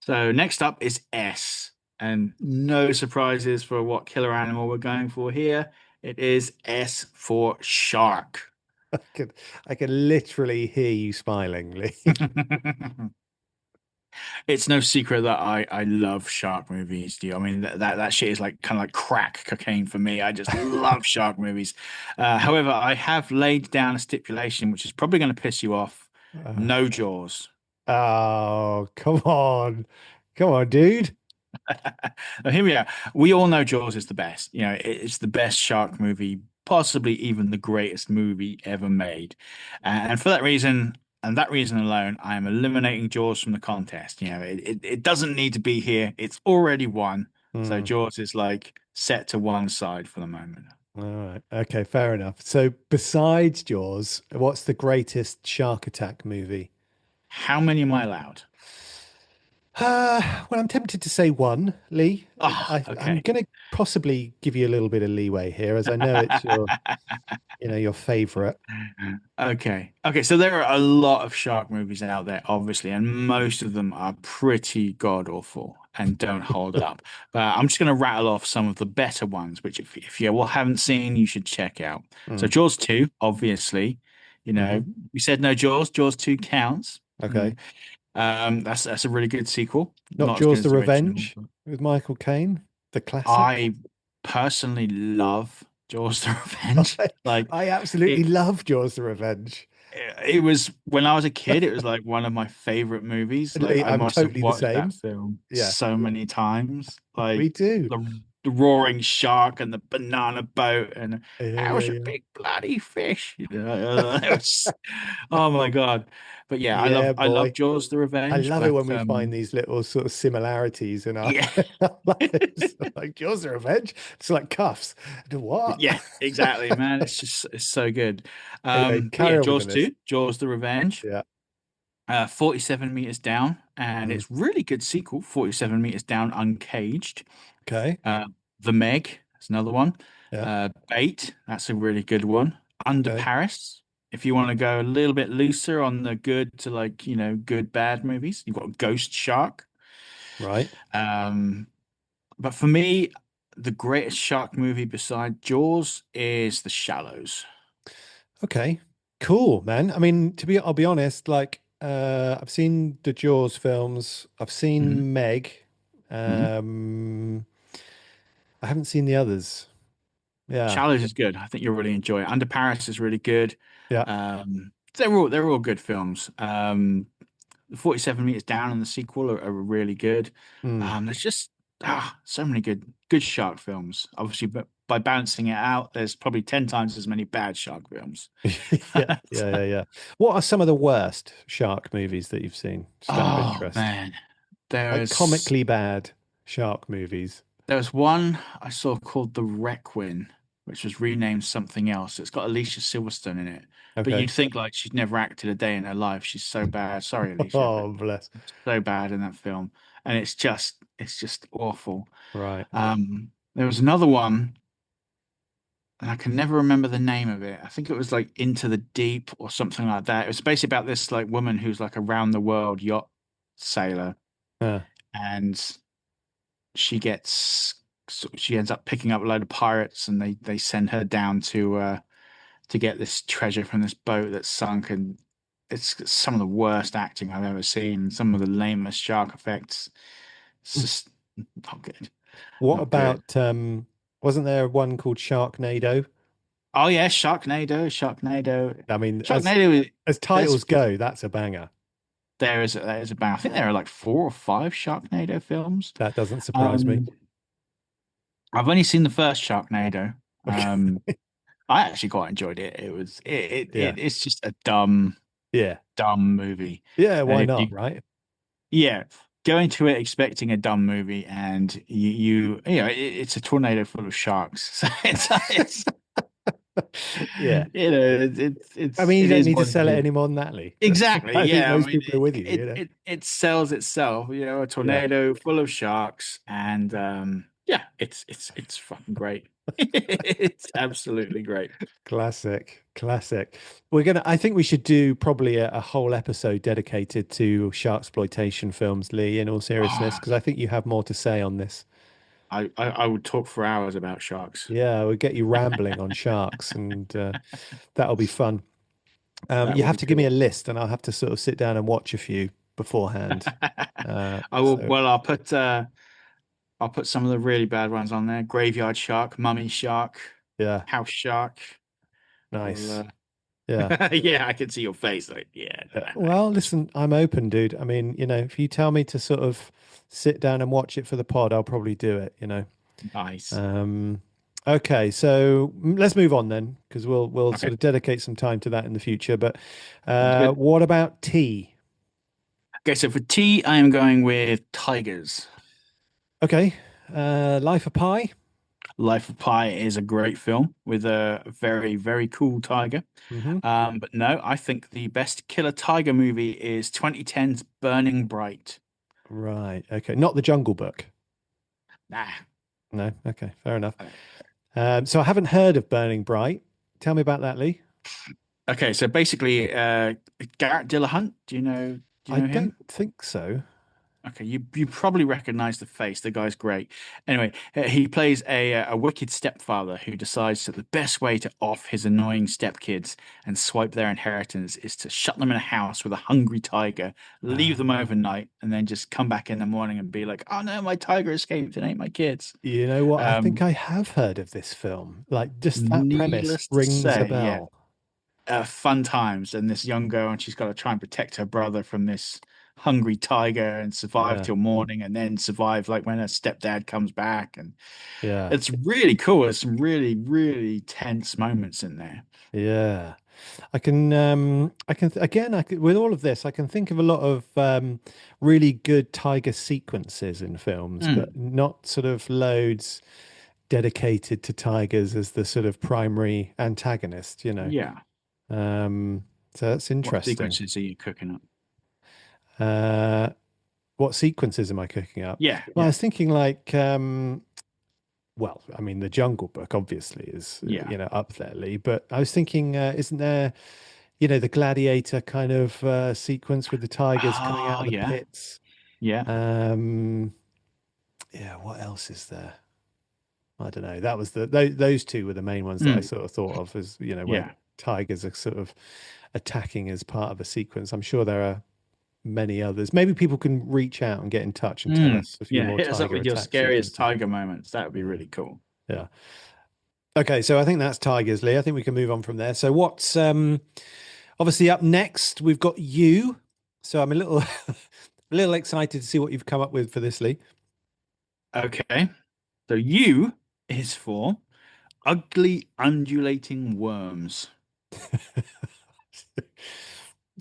So next up is S, and no surprises for what killer animal we're going for here. It is S for shark. I can I can literally hear you smiling, Lee. It's no secret that I love shark movies. Do you? I mean that shit is like kind of like crack cocaine for me. I just love shark movies. However, I have laid down a stipulation, which is probably going to piss you off. Uh, No Jaws. oh, come on. Come on, dude. Now, here we are. We all know Jaws is the best. You know, it's the best shark movie, possibly even the greatest movie ever made. And for that reason, and that reason alone, I am eliminating Jaws from the contest. You know, it doesn't need to be here. It's already won. So Hmm. Jaws is like set to one side for the moment. All right. Okay, fair enough. So besides Jaws, what's the greatest shark attack movie? How many am I allowed? Well, I'm tempted to say one, Lee. Oh, I'm okay. going to possibly give you a little bit of leeway here, as I know it's your favorite. Okay. Okay. So there are a lot of shark movies out there, obviously, and most of them are pretty god awful and don't hold up. But I'm just going to rattle off some of the better ones, which if you haven't seen, you should check out. So Mm, Jaws 2, obviously, you know, hmm. we said no Jaws. Jaws 2 counts. You know, Okay. that's a really good sequel. Not Not as good Jaws the as the original. Revenge with Michael Caine, the classic. I personally love Jaws the Revenge. I, Like I absolutely it love Jaws the Revenge. it was when I was a kid, it was like one of my favorite movies. Like Lee, I I'm must have totally the watched that same. film Yeah, so many times. me Like too. the roaring shark and the banana boat and Yeah, that yeah, was a yeah. big bloody fish. You know, it was, oh my God. But yeah, Yeah, I love boy. Jaws the I Revenge, love it but when we find these little sort of similarities in our, yeah. our lives. Like Jaws the Revenge. It's like cuffs. What? Yeah, exactly, man. It's just it's so good. Anyway, But yeah, carry on with the Jaws list. 2, Jaws the Revenge, Yeah. 47 meters down, and Mm. it's really good sequel, 47 meters down, uncaged. Okay. Uh, The Meg, that's another one. Yeah. Bait, that's a really good one. Under Okay. Paris, if you want to go a little bit looser on the good to like, you know, good bad movies, you've got Ghost Shark. Right. Um, but for me, the greatest shark movie beside Jaws is The Shallows. Okay. Cool, man. I mean, I'll be honest, like I've seen the Jaws films. I've Hmm. seen Meg. Hmm. Um I haven't seen the others. Yeah. Shallows is good. I think you'll really enjoy it. Under Paris is really good. Yeah. They're all good films. 47 Meters Down and the sequel are really good. Mm. There's just so many good shark films. Obviously, but by balancing it out, there's probably 10 times as many bad shark films. Yeah, yeah. What are some of the worst shark movies that you've seen? Just out of Oh interest. man, Like there's comically bad shark movies. there's one I saw called The Requiem, which was renamed something else. It's got Alicia Silverstone in it, but Okay. you'd think like she'd never acted a day in her life. She's so bad. Sorry, Alicia, but Oh, bless. so bad in that film, and it's just awful. Right. There was another one, and I can never remember the name of it. I think it was like Into the Deep or something like that. It was basically about this like woman who's like a round the world yacht sailor, Uh, and she gets she ends up picking up a load of pirates, and they send her down to get this treasure from this boat that's sunk, and it's some of the worst acting I've ever seen. Some of the lamest shark effects. It's just not good. what Not good. about wasn't there one called Sharknado? Oh yeah, Sharknado. I mean, Sharknado. as There's titles go, that's a banger. there is a bang. I think there are like 4 or 5 Sharknado films. That doesn't surprise me. Um, I've only seen the first Sharknado. Okay. Um, I actually quite enjoyed it. It was Yeah. it's just a dumb movie. Yeah, And why if not, you right? yeah, go into it expecting a dumb movie, and it's a tornado full of sharks. So it's Yeah. it's I it's mean, you it don't is need to what it sell it is. any more than that, Lee. Exactly. I think Yeah. I most mean, people are with you, it you know? it it sells itself. A Yeah. tornado full of sharks, and yeah, it's fucking great. It's absolutely great. Classic, classic. I think we should do probably a whole episode dedicated to shark exploitation films, Lee, in all seriousness, Oh, because I think you have more to say on this. I would talk for hours about sharks. Yeah, we'll get you rambling on sharks, and that'll be fun. That You would have be to give me a cool. list, and I'll have to sort of sit down and watch a few beforehand. I will. So Well, I'll put some of the really bad ones on there. Graveyard shark, mummy shark, yeah, house shark. I will. nice. Yeah. Yeah, I can see your face. Like, yeah, no, Well, just listen, I'm open, dude. I mean, if you tell me to sort of sit down and watch it for the pod, I'll probably do it. nice. Um, okay, so let's move on then, because we'll Okay, sort of dedicate some time to that in the future. But sounds good. what about tea? Okay, so for tea, I am going with Tigers. Okay, Life of Pi. Life of Pi is a great film with a very, very cool tiger. Hmm. But no, I think the best killer tiger movie is 2010's Burning Bright. Right. Okay, not the Jungle Book. Nah. No. Okay, fair enough. So I haven't heard of Burning Bright. Tell me about that, Lee. Okay, so basically, Garrett Dillahunt, do you I know don't him? think so. Okay, you probably recognize the face. The guy's great. Anyway, he plays a wicked stepfather who decides that the best way to off his annoying stepkids and swipe their inheritance is to shut them in a house with a hungry tiger, leave them Ah. overnight, and then just come back in the morning and be like, "Oh no, my tiger escaped and ate my kids." You know what? I think Um, I have heard of this film. Like just that premise Needless to rings a say, yeah, bell. fun times. And this young girl, and she's got to try and protect her brother from this hungry tiger and survive Yeah, till morning, and then survive like when her stepdad comes back. And yeah, it's really cool. There's some really, really tense moments in there. yeah. Again, with all of this, I can think of a lot of really good tiger sequences in films, but Mm, not sort of loads dedicated to tigers as the sort of primary antagonist. yeah. So that's What interesting. sequences are you cooking up? Uh, what sequences am I cooking up? Yeah, Well, I yeah, was thinking like, well, I mean, the Jungle Book obviously is, yeah. up there, Lee. But I was thinking, isn't there, the gladiator kind of sequence with the tigers coming out Oh, of the yeah. pits? Yeah. Um, yeah, what else is there? I don't know. That was those two were the main ones that I Mm, sort of thought of as, where yeah. tigers are sort of attacking as part of a sequence. I'm sure there are many others. Maybe people can reach out and get in touch and tell us a few Yeah. more Hit us up tiger with your attack scariest sequences. tiger moments. That would be Yeah. really cool. Yeah. Okay, so I think that's tigers, Lee. I think we can move on from there. So what's obviously up next? We've got you. So I'm a little a little excited to see what you've come up with for this, Lee. Okay. So U is for ugly undulating worms.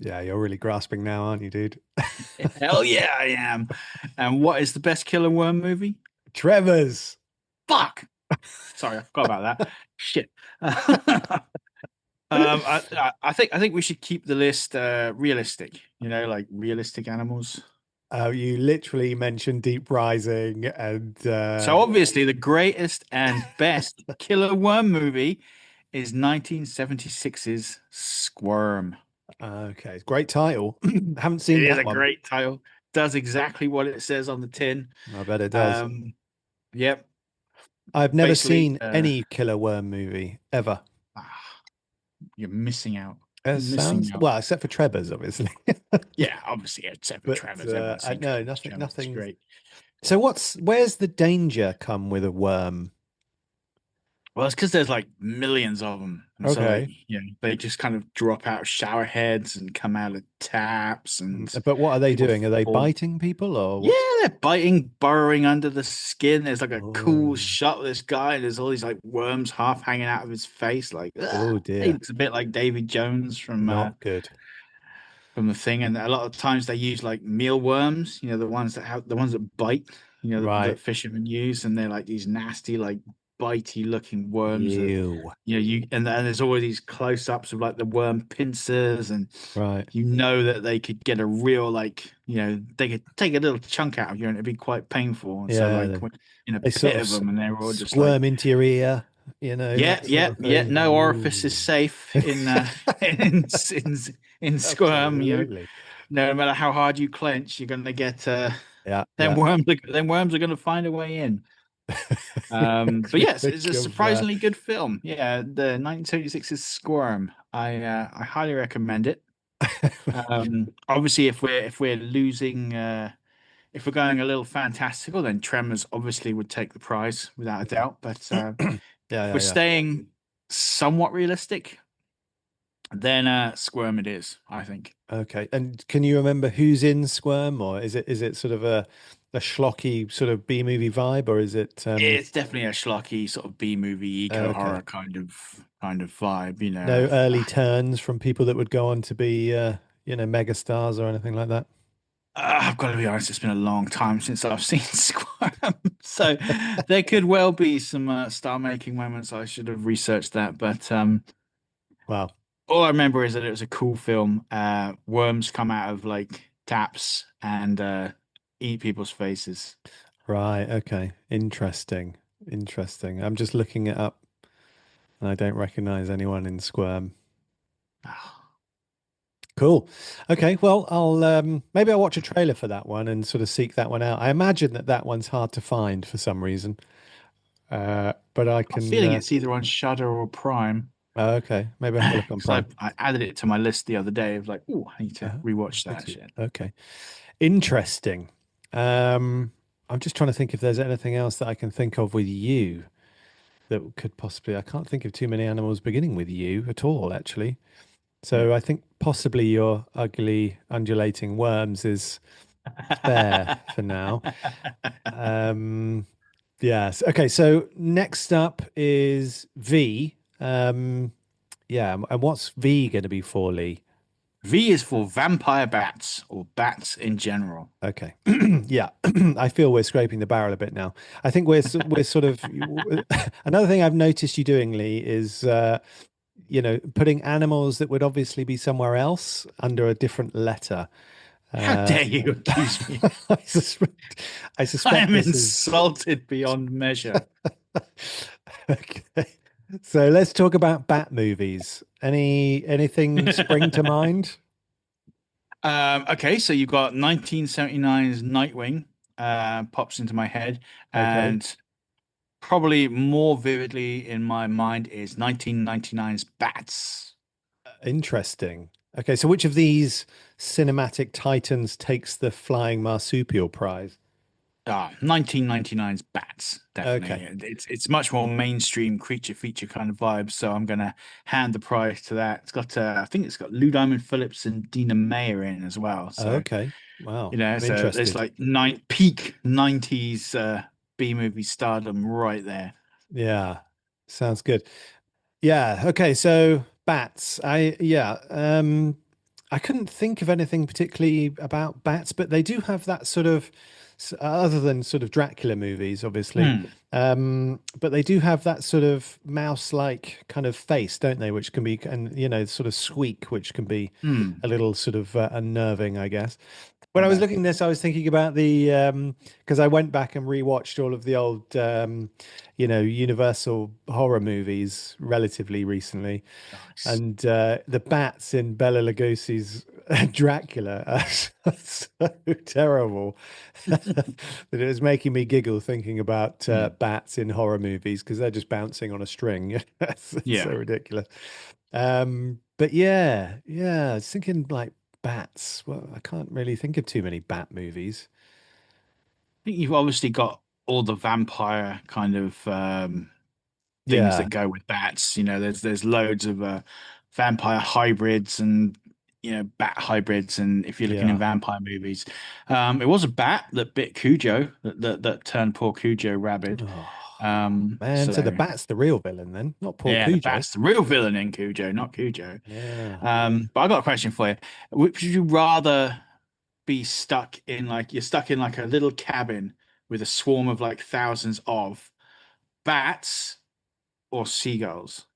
Yeah, you're really grasping now, aren't you, dude? Hell yeah, I am. And what is the best killer worm movie? Trevor's. Fuck. Sorry, I forgot about that. Shit. I think we should keep the list realistic. Like realistic animals. You literally mentioned Deep Rising and So obviously, the greatest and best killer worm movie is 1976's Squirm. okay, great title. Haven't It seen is that a one. great title. Does exactly what it says on the tin. I bet it does. Um, yep. I've never Basically, seen any killer worm movie ever. ah, you're missing out. It Missing sounds out. well, except for Trevor's, obviously. Yeah, obviously, except for But Trevor's. Everyone's I seen no, Trevor's. nothing, Trevor's is nothing. great. So where's the danger come with a worm? Well, it's because there's like millions of them, and so Okay, they just kind of drop out of shower heads and come out of taps, and But what are they people doing? Are they fall. biting people or Yeah, what's? they're biting, burrowing under the skin. There's like a cool Oh, shot of this guy, and there's all these like worms half hanging out of his face. Like, oh he dear, looks a bit like Davy Jones not good. from the thing. And a lot of times they use like mealworms, the ones that bite, that Right. fishermen use, and they're like these nasty, like bitey looking worms that Ew. and there's always these close-ups of like the worm pincers, and Right. that they could get a real like they could take a little chunk out of you and it'd be quite painful. And so Yeah. like when in a They sort pit of of them, and they're all just like, squirm into your ear, yeah, that sort yeah, of yeah, thing. no orifice is Ooh. safe in in squirm. Absolutely. No matter how hard you clench, you're gonna get Yeah. them Yeah. worms. Them worms are gonna find a way in. Makes But me yes, it's think a of surprisingly good film. Yeah, the 1976's Squirm. I highly recommend it. Obviously, if we're losing, if we're going a little fantastical, then Tremors obviously would take the prize without a doubt. But yeah, if yeah, we're yeah. staying somewhat realistic, then Squirm it is, I think. Okay. And can you remember who's in Squirm, or is it sort of a schlocky sort of B movie vibe, or is it It's definitely a schlocky sort of B movie eco okay? horror kind of vibe, No early turns from people that would go on to be mega stars or anything like that. I've got to be honest, it's been a long time since I've seen Squirm. So there could well be some star-making moments. I should have researched that. But Wow. all I remember is that it was a cool film. Worms come out of like taps and eat people's faces. Right. Okay. Interesting. Interesting. I'm just looking it up and I don't recognize anyone in Squirm. Cool. Okay. Well, I'll maybe I'll watch a trailer for that one and sort of seek that one out. I imagine that one's hard to find for some reason. But I I'm can feeling it's either on Shudder or Prime. okay. Maybe I'll have a look on Because Prime. I added it to my list the other day of like, oh, I need to rewatch Did that you? shit. Okay. Interesting. Um, I'm just trying to think if there's anything else that I can think of with you that could possibly. I can't think of too many animals beginning with you at all, actually. Yeah. So I think possibly your ugly undulating worms is fair for now. Um, yes. Okay. So next up is V. Yeah. And what's V going to be for, Lee? V is for vampire bats or bats in general. Okay. Yeah. I feel we're scraping the barrel a bit now. I think we're sort of another thing I've noticed you doing, Lee, is putting animals that would obviously be somewhere else under a different letter. How Uh, dare you accuse me? I suspect, I I suspect am this is insulted beyond measure. okay. So let's talk about bat movies. Anything spring to mind? Okay, so you've got 1979's Nightwing, pops into my head, Okay, and probably more vividly in my mind is 1999's Bats. interesting. Okay, so which of these cinematic titans takes the flying marsupial prize? 1999's Bats, definitely. Okay. It's much more mainstream creature feature kind of vibe, so I'm gonna hand the prize to that. It's got I think it's got Lou Diamond Phillips and Dina Meyer in as well. So Okay. Wow. you know, I'm so there's interested. like nine peak 90s B movie stardom right there. Yeah. Sounds good. Yeah. Okay. So bats. I couldn't think of anything particularly about bats, but they do have that sort of, other than sort of Dracula movies, obviously. Hmm. But they do have that sort of mouse-like kind of face, don't they? Which can be, and sort of squeak, which can be Hmm. a little sort of unnerving, I guess. When I I was bet. looking at this, I was thinking about the because I went back and rewatched all of the old Universal horror movies relatively recently, Nice. and the bats in Bela Lugosi's Dracula are so terrible that it was making me giggle thinking about Hmm. bats in horror movies because they're just bouncing on a string. It's so Yeah. ridiculous. But yeah, I was thinking like bats. Well, I can't really think of too many bat movies. I think you've obviously got all the vampire kind of things Yeah, that go with bats. You know, there's loads of vampire hybrids and bat hybrids. And if you're looking in yeah. vampire movies, it was a bat that bit Cujo that turned poor Cujo rabid. Oh man, so the So bat's the real villain then, not poor yeah, the Cujo. bat's the real villain in Cujo, not Cujo. Yeah. But I got a question for you. Would you rather be stuck in like you're stuck in like a little cabin with a swarm of like thousands of bats or seagulls?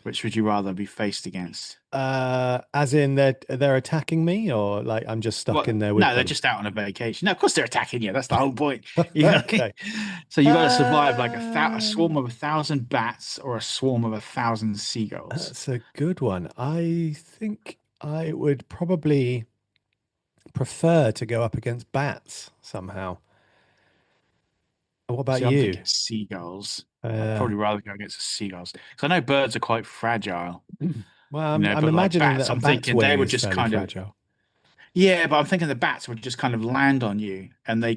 Which would you rather be faced against? As in they're attacking me, or like I'm just stuck Well, in there with no, they're them. just out on a vacation. No, of course they're attacking you. That's the whole point. You know? Okay. So you got to survive like a swarm Um, of 1,000 bats or a swarm of 1,000 seagulls. that's a good one. I think I would probably prefer to go up against bats somehow. What about See, I'm you? thinking seagulls. I'd Uh, probably rather go against the seagulls because I know birds are quite fragile, well, you know, I'm but like imagining bats, that a I'm bat's thinking they wing would is just fairly kind of, fragile. yeah, but I'm thinking the bats would just kind of land on you and they're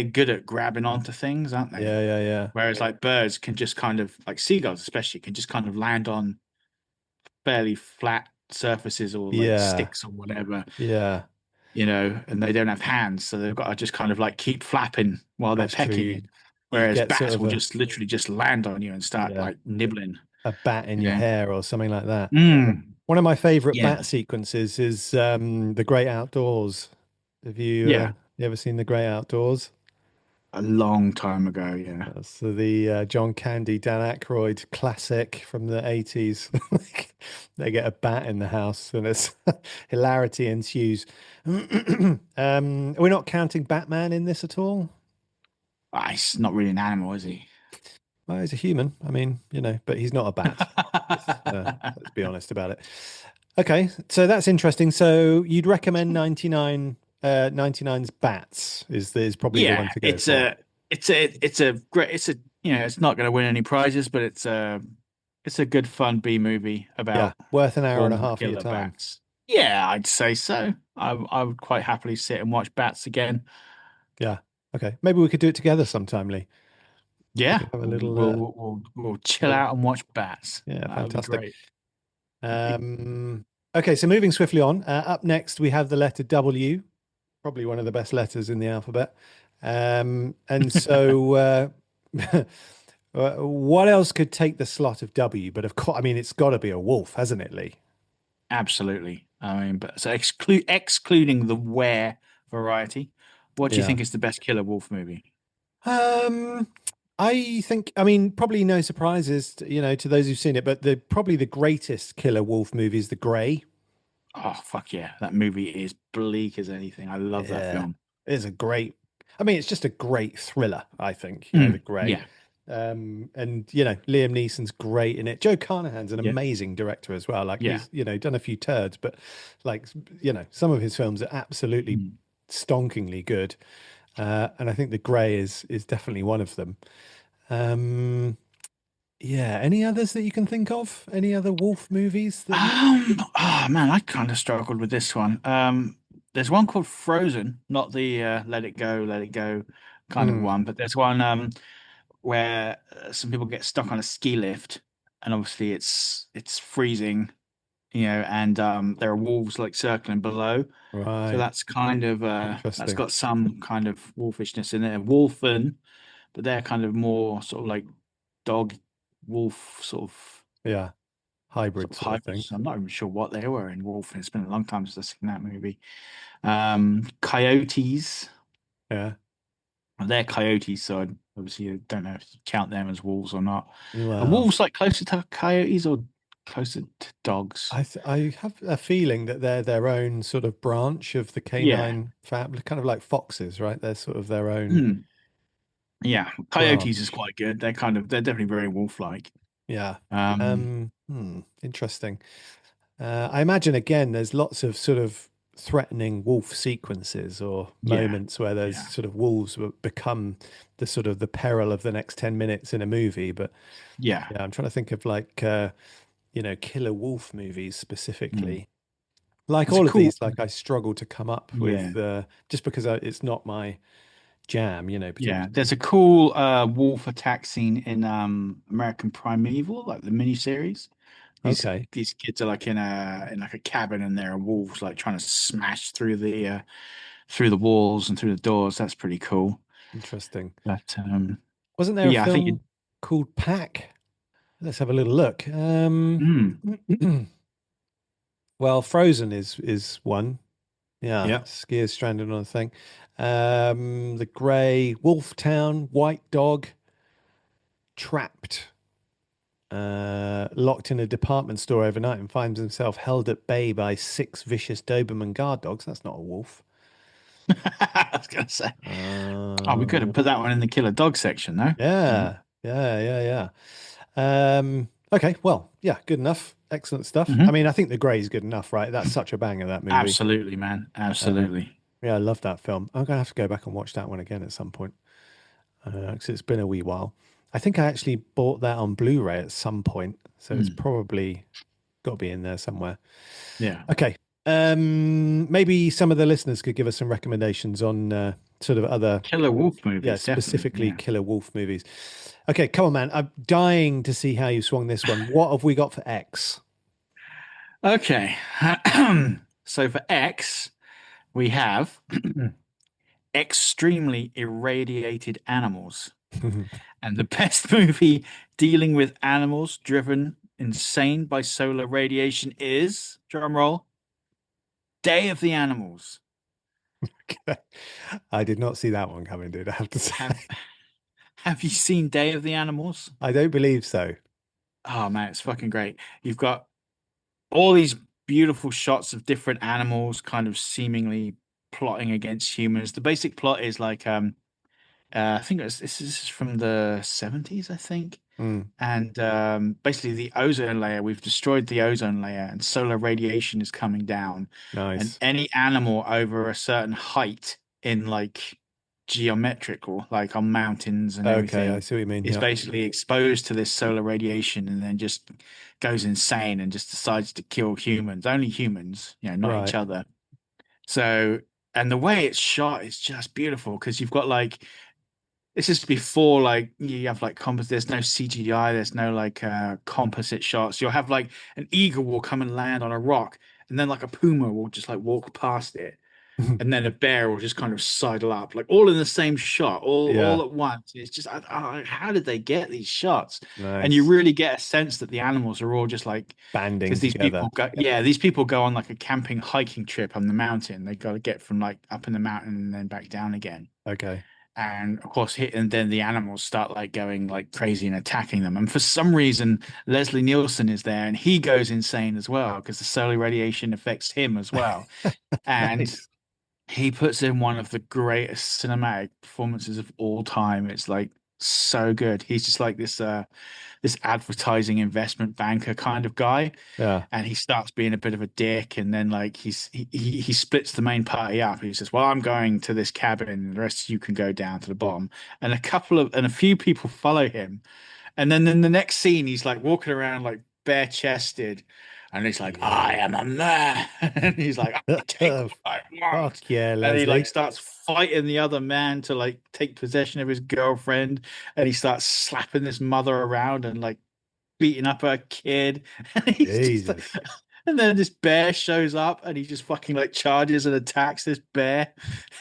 good at grabbing onto things, aren't they? Yeah, yeah, yeah, Whereas like birds can just kind of like seagulls especially can just kind of land on fairly flat surfaces or like yeah, sticks or whatever, yeah. and they don't have hands, so they've got to just kind of like keep flapping while they're That's true. pecking you. You Whereas get sort bats of will just literally just land on you and start yeah, like nibbling, a bat in you your know. hair or something like that. Mm, One of my favorite yeah, bat sequences is The Great Outdoors. Have yeah, you ever seen The Great Outdoors? a long time ago, yeah. So the John Candy, Dan Aykroyd classic from the 80s. They get a bat in the house and it's hilarity ensues. We're not counting Batman in this at all. He's not really an animal, is he? Well, he's a human. I mean, but he's not a bat. Let's be honest about it. Okay, so that's interesting. So you'd recommend 99's Bats is probably the one Yeah, to go for. it's a great, it's not going to win any prizes, but it's a good fun B movie Yeah, about worth an hour and a swarms of half of your killer time. bats. Yeah, I'd say so. I would quite happily sit and watch bats again. Yeah. Okay. Maybe we could do it together sometime, Lee. We Yeah, could have a we'll little we'll chill little out and watch bats. yeah, That would be fantastic. great. Um okay, so moving swiftly on. Up next we have the letter W, probably one of the best letters in the alphabet. And so what else could take the slot of W? But of course, I mean, it's got to be a wolf, hasn't it, Lee? Absolutely. I mean, but so excluding the were variety, what do you Yeah. think is the best killer wolf movie? Um, I think, I mean, probably no surprises, to those who've seen it, but probably the greatest killer wolf movie is The Grey. Oh, fuck yeah. That movie is bleak as anything. I love that Yeah, film. it's a great. I mean, it's just a great thriller. I think The Mm, Grey. yeah. And Liam Neeson's great in it. Joe Carnahan's an Yeah. amazing director as well. Like Yeah. he's done a few turds, but like some of his films are absolutely Mm. stonkingly good. And I think The Grey is definitely one of them. Um, yeah. Any others that you can think of? Any other Wolf movies that you? Oh man, I kind of struggled with this one. There's one called Frozen, not the Let It Go kind of Mm, one, but there's one where some people get stuck on a ski lift, and obviously it's freezing, and there are wolves like circling below. So right. that's kind of that's Interesting. got some kind of wolfishness in there. Wolfen, but they're kind of more sort of like dog wolf Yeah. sort Hybrid of sort of thing. hybrids. I'm not even sure what they were in Wolfen. It's been a long time since I've seen that movie. Coyotes. Yeah. Well, they're coyotes, so obviously you don't know if you count them as wolves or not. Are Well, wolves like closer to coyotes or closer to dogs? I have a feeling that they're their own sort of branch of the Yeah. canine family, kind of like foxes, right? They're sort of their own Hmm. Yeah. Coyotes is branch. quite good. They're definitely very wolf-like. Yeah. Um, Interesting. I imagine again, there's lots of sort of threatening wolf sequences or yeah. moments where there's Yeah. sort of wolves will become the sort of the peril of the next 10 minutes in a movie. But Yeah. yeah, I'm trying to think of like, killer wolf movies Hmm. specifically. Like There's a all of cool these, like I struggle to come up yeah. with just because it's not my jam, Yeah, particularly. there's a cool wolf attack scene in American Primeval, like the miniseries. These Okay, these kids are like in like a cabin and there are wolves like trying to smash through the walls and through the doors. That's pretty cool. interesting. But Wasn't there but a yeah, I think film called Pack? Let's have a little look. mm, Well, Frozen is one. Yeah, yeah. skiers stranded on a thing. The Grey, Wolf Town, White Dog, Trapped. Locked in a department store overnight and finds himself held at bay by six vicious Doberman guard dogs. That's not a wolf. I was gonna say. Oh, we could have Uh, put that one in the killer dog section, though. yeah, yeah. Okay, well, yeah, good enough. Excellent stuff. I Hmm. mean, I think The Grey is good enough, right? That's such a banger, that movie. Absolutely, man. Uh, Absolutely. yeah, I love that film. I'm gonna have to go back and watch that one again at some point because it's been a wee while. I think I actually bought that on Blu-ray at some point, so it's Mm, probably got to be in there somewhere. yeah. Okay. Maybe some of the listeners could give us some recommendations on sort of other, Killer wolf yeah, movies, definitely. specifically Yeah. killer wolf movies. Okay, come on, man. I'm dying to see how you swung this one. What have we got for X? Okay. So for X, we have extremely irradiated animals. And the best movie dealing with animals driven insane by solar radiation is, drum roll, Day of the Animals. I did not see that one coming, dude. I have to say. Have have you seen Day of the Animals? I don't believe so. Oh man, it's fucking great. You've got all these beautiful shots of different animals kind of seemingly plotting against humans. The basic plot is like I think this is from the 70s, I think. Mm, And basically, the ozone layer, we've destroyed the ozone layer, and solar radiation is coming down. And nice. any animal over a certain height in like geometrical, like on mountains and Okay, I everything, see what you mean. is Yeah. basically exposed to this solar radiation and then just goes insane and just decides to kill humans, only humans, not each Right. other. So, and the way it's shot is just beautiful because you've got like this is before like you have like composite. There's no CGI. There's no like composite shots. You'll have like an eagle will come and land on a rock, and then like a puma will just like walk past it, and then a bear will just kind of sidle up, like all in the same shot, all Yeah. at once. It's just how did they get these shots? And you Nice. really get a sense that the animals are all just like Banding because these together. people go, yeah, these people go on like a camping hiking trip on the mountain. They got to get from like up in the mountain and then back down again. Okay. And of course, and then the animals start like going like crazy and attacking them. And for some reason, Leslie Nielsen is there, and he goes insane as well because the solar radiation affects him as well. And Nice. he puts in one of the greatest cinematic performances of all time. It's like so good. He's just like this advertising investment banker kind of guy, Yeah. and he starts being a bit of a dick, and then like he splits the main party up. He says, "Well, I'm going to this cabin, and the rest of you can go down to the bottom." And a few people follow him, and then in the next scene, he's like walking around like bare chested, and he's like, "I Yeah. am a man," and he's like, "I take what I want," Fuck yeah, and he like Leslie. starts fighting the other man to like take possession of his girlfriend, and he starts slapping this mother around and like beating up her kid. And he's just like, Jesus. and then this bear shows up and he just fucking like charges and attacks this bear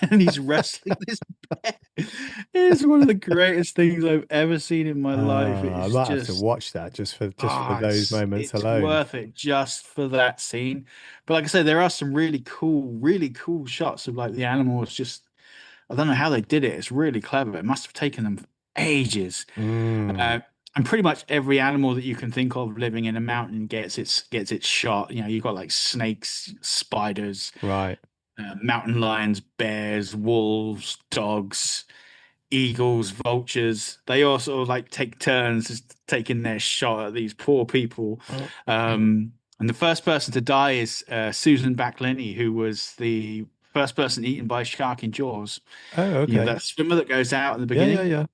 and he's wrestling this bear. It's one of the greatest things I've ever seen in my life. It I is might have to just watch that just for those moments it's alone. worth it just for that scene. But like I said, there are some really cool shots of like the animals just I don't know how they did it. It's really clever. It must have taken them ages. Mm, Uh, and pretty much every animal that you can think of living in a mountain gets its shot. You know, you've got like snakes, spiders, right. mountain lions, bears, wolves, dogs, eagles, vultures. They all sort of like take turns just taking their shot at these poor people. Oh, And the first person to die is Susan Backlinie, who was the first person eaten by a shark in Jaws. You know, okay. that swimmer that goes out in the Yeah, yeah, beginning. yeah.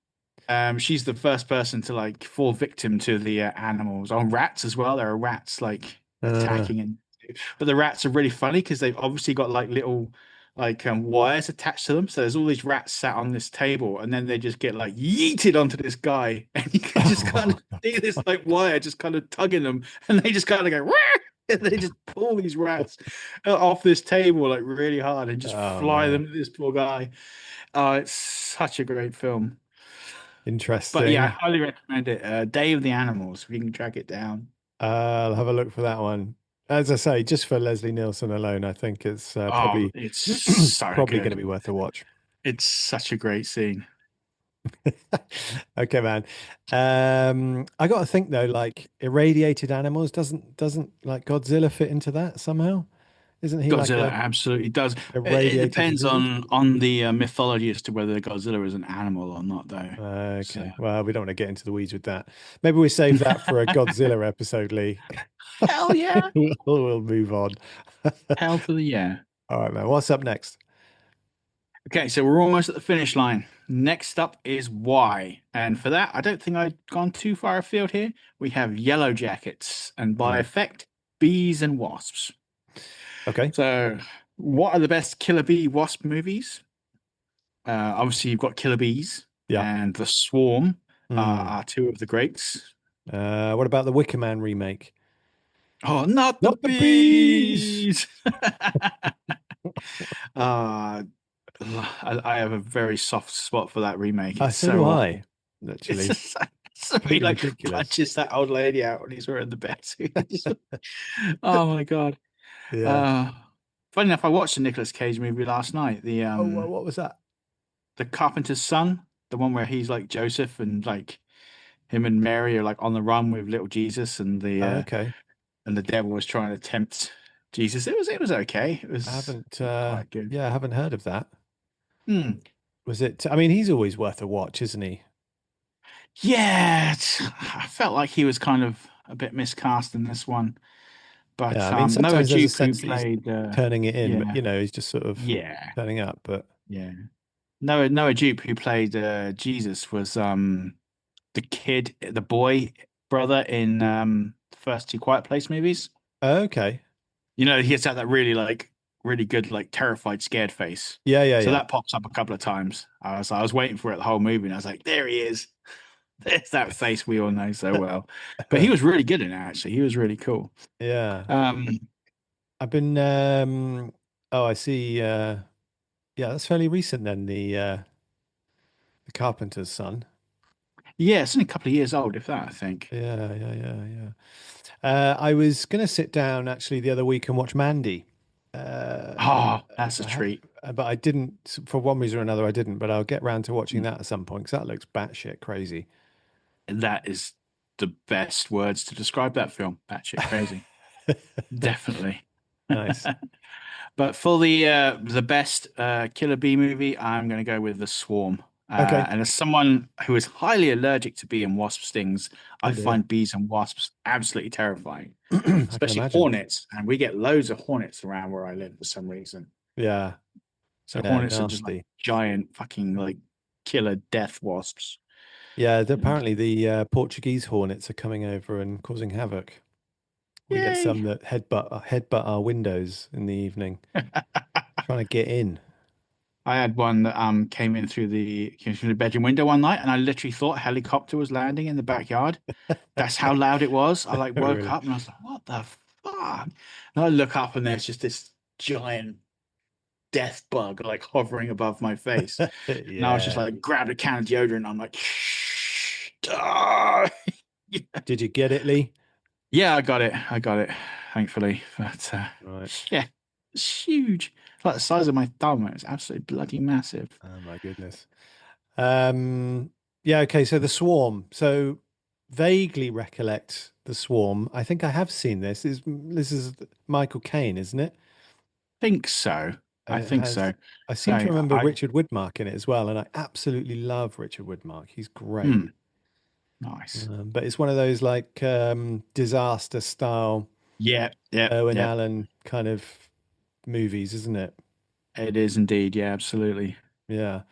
She's the first person to like fall victim to the animals. On rats as well. There are rats like Uh, attacking and but the rats are really funny because they've obviously got like little like wires attached to them. So there's all these rats sat on this table and then they just get like yeeted onto this guy and you can just kind of oh, see this like wire just kind of tugging them and they just kind of go "Wah!" and they just pull these rats off this table like really hard and just oh fly man. them to this poor guy. Oh, it's such a great film. But yeah, I Interesting. highly recommend it. Day of the Animals, if you can track it down. I'll have a look for that one. As I say, just for Leslie Nielsen alone, I think it's Oh, probably it's so probably going to good. be worth a watch. It's such a great scene. Okay, man. I got to think though, like irradiated animals doesn't like Godzilla fit into that somehow? Isn't he like Godzilla a absolutely does. It irradiated depends lizard? on the mythology as to whether Godzilla is an animal or not, though. So Okay. Well, we don't want to get into the weeds with that. Maybe we save that for a Godzilla episode, Lee. hell yeah, We'll move on. hell to the yeah. All right, man. What's up next? Okay, so we're almost at the finish line. Next up is why, and for that, I don't think I've gone too far afield here. We have Yellow Jackets, and by Right. effect, bees and wasps. Okay. So, what are the best killer bee wasp movies? Obviously, you've got Killer Bees Yeah. and The Swarm Hmm. are two of the greats. What about the Wicker Man remake? Oh, not the Not the bees. bees! uh, I have a very soft spot for that remake. It's So do so I, awful. It's actually. just so he Completely like ridiculous. punches that old lady out when he's wearing the bear. Oh my God. Yeah. Uh, funny enough, I watched the Nicolas Cage movie last night. Oh, what was that? The Carpenter's Son, the one where he's like Joseph and like him and Mary are like on the run with little Jesus Okay. and the devil was trying to tempt Jesus. It was okay. It I was haven't, quite good. yeah, I haven't heard of that. Hmm. Was it? I mean, he's always worth a watch, isn't he? Yeah, I felt like he was kind of a bit miscast in this one. Yeah. But I mean, Noah sometimes there's a Jupe, who sense that he's played turning it in, but yeah, he's just sort of yeah, turning up. But yeah. Noah Jupe, who played Jesus, was the kid, the boy brother in the first two Quiet Place movies. okay. You know, he has that really like really good like terrified, scared face. Yeah, yeah, So yeah. that pops up a couple of times. I was waiting for it the whole movie, and I was like, there he is. There's that face we all know so well. But he was really good in it, actually. He was really cool. Yeah. Um, I've been oh, I see yeah, that's fairly recent then, the Carpenter's Son. yeah, it's only a couple of years old, if that, I think. Yeah, yeah, yeah, yeah. I was gonna sit down actually the other week and watch Mandy. Oh, that's a I have, treat. but I didn't for one reason or another. I didn't, but I'll get round to watching Mm. that at some point because that looks batshit crazy. That is the best words to describe that film. Batshit crazy. Definitely. Nice. But for the best Killer Bee movie, I'm going to go with The Swarm. Okay. And as someone who is highly allergic to bee and wasp stings, I Oh dear. find bees and wasps absolutely terrifying, I can especially imagine. hornets. And we get loads of hornets around where I live for some reason. Yeah. So Yeah. hornets are just like Nasty. giant fucking like killer death wasps. Yeah. And Apparently the Portuguese hornets are coming over and causing havoc. We get yay! some that headbutt our windows in the evening, trying to get in. I had one that came through the bedroom window one night, and I literally thought a helicopter was landing in the backyard. That's how loud it was. I like Oh, woke really? up and I was like, "What the fuck?" And I look up and there's just this giant death bug like hovering above my face. And I was just Yeah. like, grabbed a can of deodorant. And I'm like, shh. Ah. Did you get it, Lee? Yeah, I got it. I got it, thankfully. But Right. yeah, it's huge. It's like the size of my thumb. It was absolutely bloody massive. Oh my goodness. Um, yeah, okay, so the swarm. So vaguely recollect the swarm. I think I have seen this. This is Michael Caine, isn't it? Think so. And I it think has so. I So seem to remember I Richard Widmark in it as well, and I absolutely love Richard Widmark. He's great. hmm, nice. But it's one of those like disaster style Yeah, yeah, Owen yeah. Allen kind of movies, isn't it? It is indeed. Yeah, absolutely. Yeah.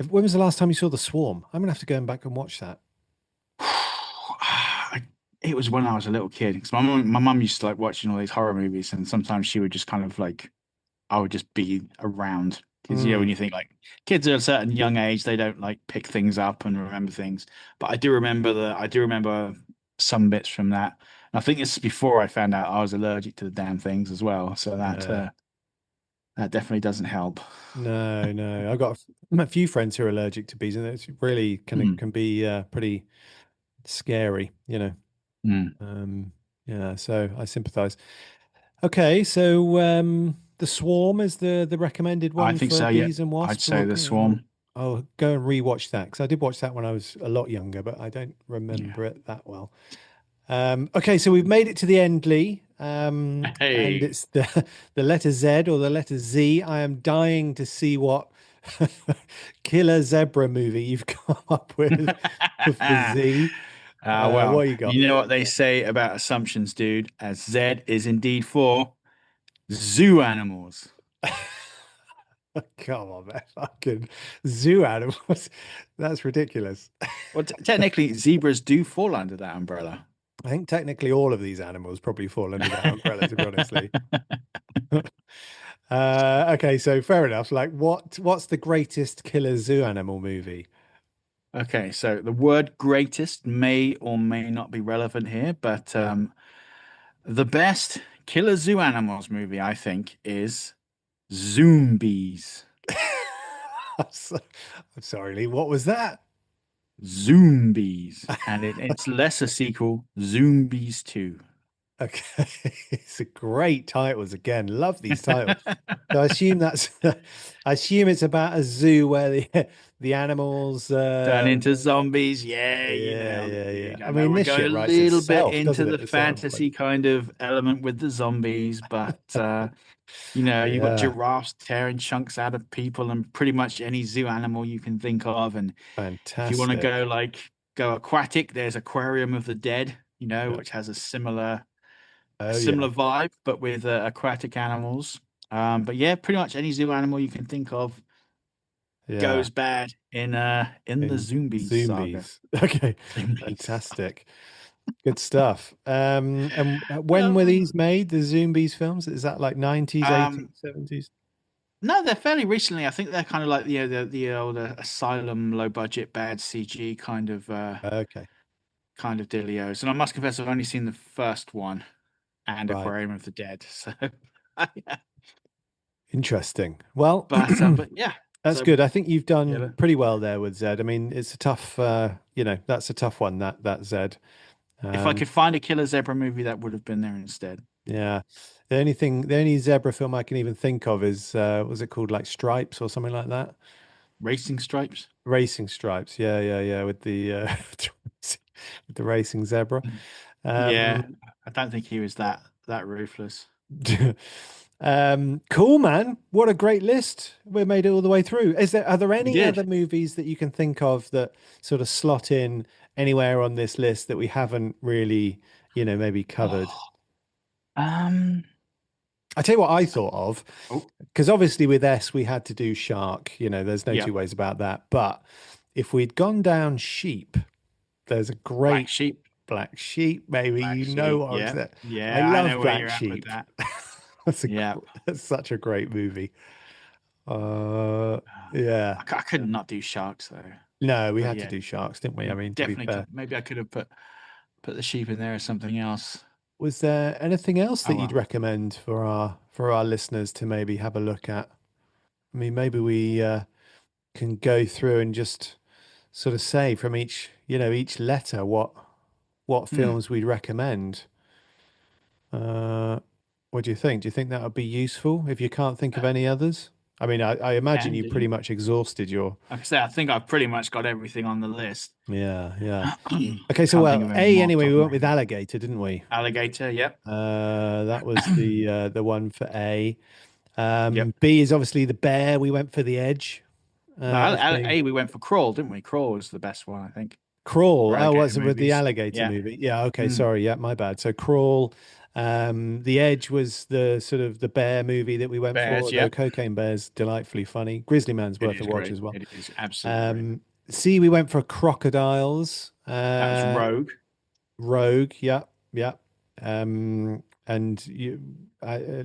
When was the last time you saw The Swarm? I'm gonna have to go back and watch that. It was when I was a little kid because my mum used to like watching all these horror movies, and sometimes she would just kind of like I would just be around because when Mm, you think like kids at a certain young age, they don't like pick things up and remember things. But I do remember some bits from that. And I think it's before I found out I was allergic to the damn things as well, so yeah. that definitely doesn't help. No, no. I've got a few friends who are allergic to bees, and it's really Hmm. can be pretty scary, you know. Hmm. Um, yeah, so I sympathize. Okay, so the Swarm is the recommended I one think for so. Yeah, bees and I'd wasps. say the swarm. I'll go and rewatch that because I did watch that when I was a lot younger, but I don't Yeah. remember it that well. Okay, so we've made it to the end, Lee. And Hey. it's the letter Z or the letter Z. I am dying to see what killer zebra movie you've come up with Z. Well, What you got? you know what they say about assumptions, dude, as Z is indeed for zoo animals. Come on, man. Fucking zoo animals. That's ridiculous. Well, technically, zebras do fall under that umbrella. I think technically all of these animals probably fall under that umbrella, to be honest, Lee. Okay, so fair enough. Like, what's the greatest killer zoo animal movie? Okay, so the word greatest may or may not be relevant here, but the best killer zoo animals movie, I think, is Zombies. I'm, so, I'm sorry, Lee. What was that? Zombies. And it's less a sequel, Zombies 2. Okay, it's a great titles again. Love these titles. So I assume that's I assume it's about a zoo where the animals Turn into zombies. Yeah, you yeah, nailed it, yeah, yeah. dude. I I know mean we're this going a shit writes little bit itself, into doesn't the it? It sounds like fantasy kind of element with the zombies, but you've got yeah, giraffes tearing chunks out of people and pretty much any zoo animal you can think of. And if you want to fantastic. go aquatic, there's Aquarium of the Dead, Yeah. which has a Oh yeah. similar vibe, but with aquatic animals. But yeah, pretty much any zoo animal you can think of Yeah. goes bad in the In Zombies saga. zombies. Okay. Zombies. Fantastic. Good stuff. And when were Uh, these made? The Zombies films? Is that like 90s, 80s, um, 70s? no, they're fairly recently. I think they're kind of like the old asylum, low budget, bad CG Okay. kind of dealios. And I must confess, I've only seen the first one and Right. Aquarium of the Dead. So, yeah. Interesting. Well, But yeah. that's So good. I think you've done yeah, pretty well there with Zed. I mean, it's a tough, that's a tough one, that Zed. if I Um, could find a killer zebra movie, that would have been there instead. yeah. The only zebra film I can even think of is, was it called like Stripes or something like that? Racing Stripes. Racing Stripes. Yeah, yeah, yeah. With the, with the racing zebra. Yeah, Um, I don't think he was that ruthless. Cool, man. What a great list. We made it all the way through. Are there We any other did. movies that you can think of that sort of slot in anywhere on this list that we haven't really, maybe covered? Oh, um, I tell you what I thought of, oh, because obviously with S we had to do shark, there's no yeah, two ways about that. But if we'd gone down sheep, there's a Black great Sheep. black sheep, maybe Black you know Sheep. what I'm Yeah, saying. I yeah, I love know where Black you're at with Sheep. that. That's Yeah, that's such a great movie. Uh, yeah. I could not do sharks though. No, we But had to yeah, do sharks, didn't we? I we mean, to be definitely fair. could. Maybe I could have put the sheep in there or something else. Was there anything else that Oh you'd well. recommend for our listeners to maybe have a look at? I mean, maybe we can go through and just sort of say from each letter what Hmm. films we'd recommend. Uh, what do you think? Do you think that would be useful if you can't think of Uh, any others? I mean, I imagine can you do. pretty much exhausted your. Like I say, I think I've pretty much got everything on the list. Yeah, yeah. Okay, so Can't think well, of any A more off the anyway, top we of went my with head. alligator, didn't we? Alligator. Yep. That was the one for A. Yep. B is obviously the bear. We went for the edge No, as being we went for Crawl, didn't we? Crawl was the best one, I think. Crawl. For Oh, alligator was it with the movies. alligator Yeah. movie? Yeah, okay, Mm. sorry. Yeah, my bad. So Crawl. The Edge was the sort of the bear movie that we went for, Bears. though Yep. Cocaine Bear's delightfully funny. Grizzly Man's It worth a is watch great. as well. It is absolutely great. C, we went for Crocodiles. That was Rogue. Rogue, yeah, yeah. And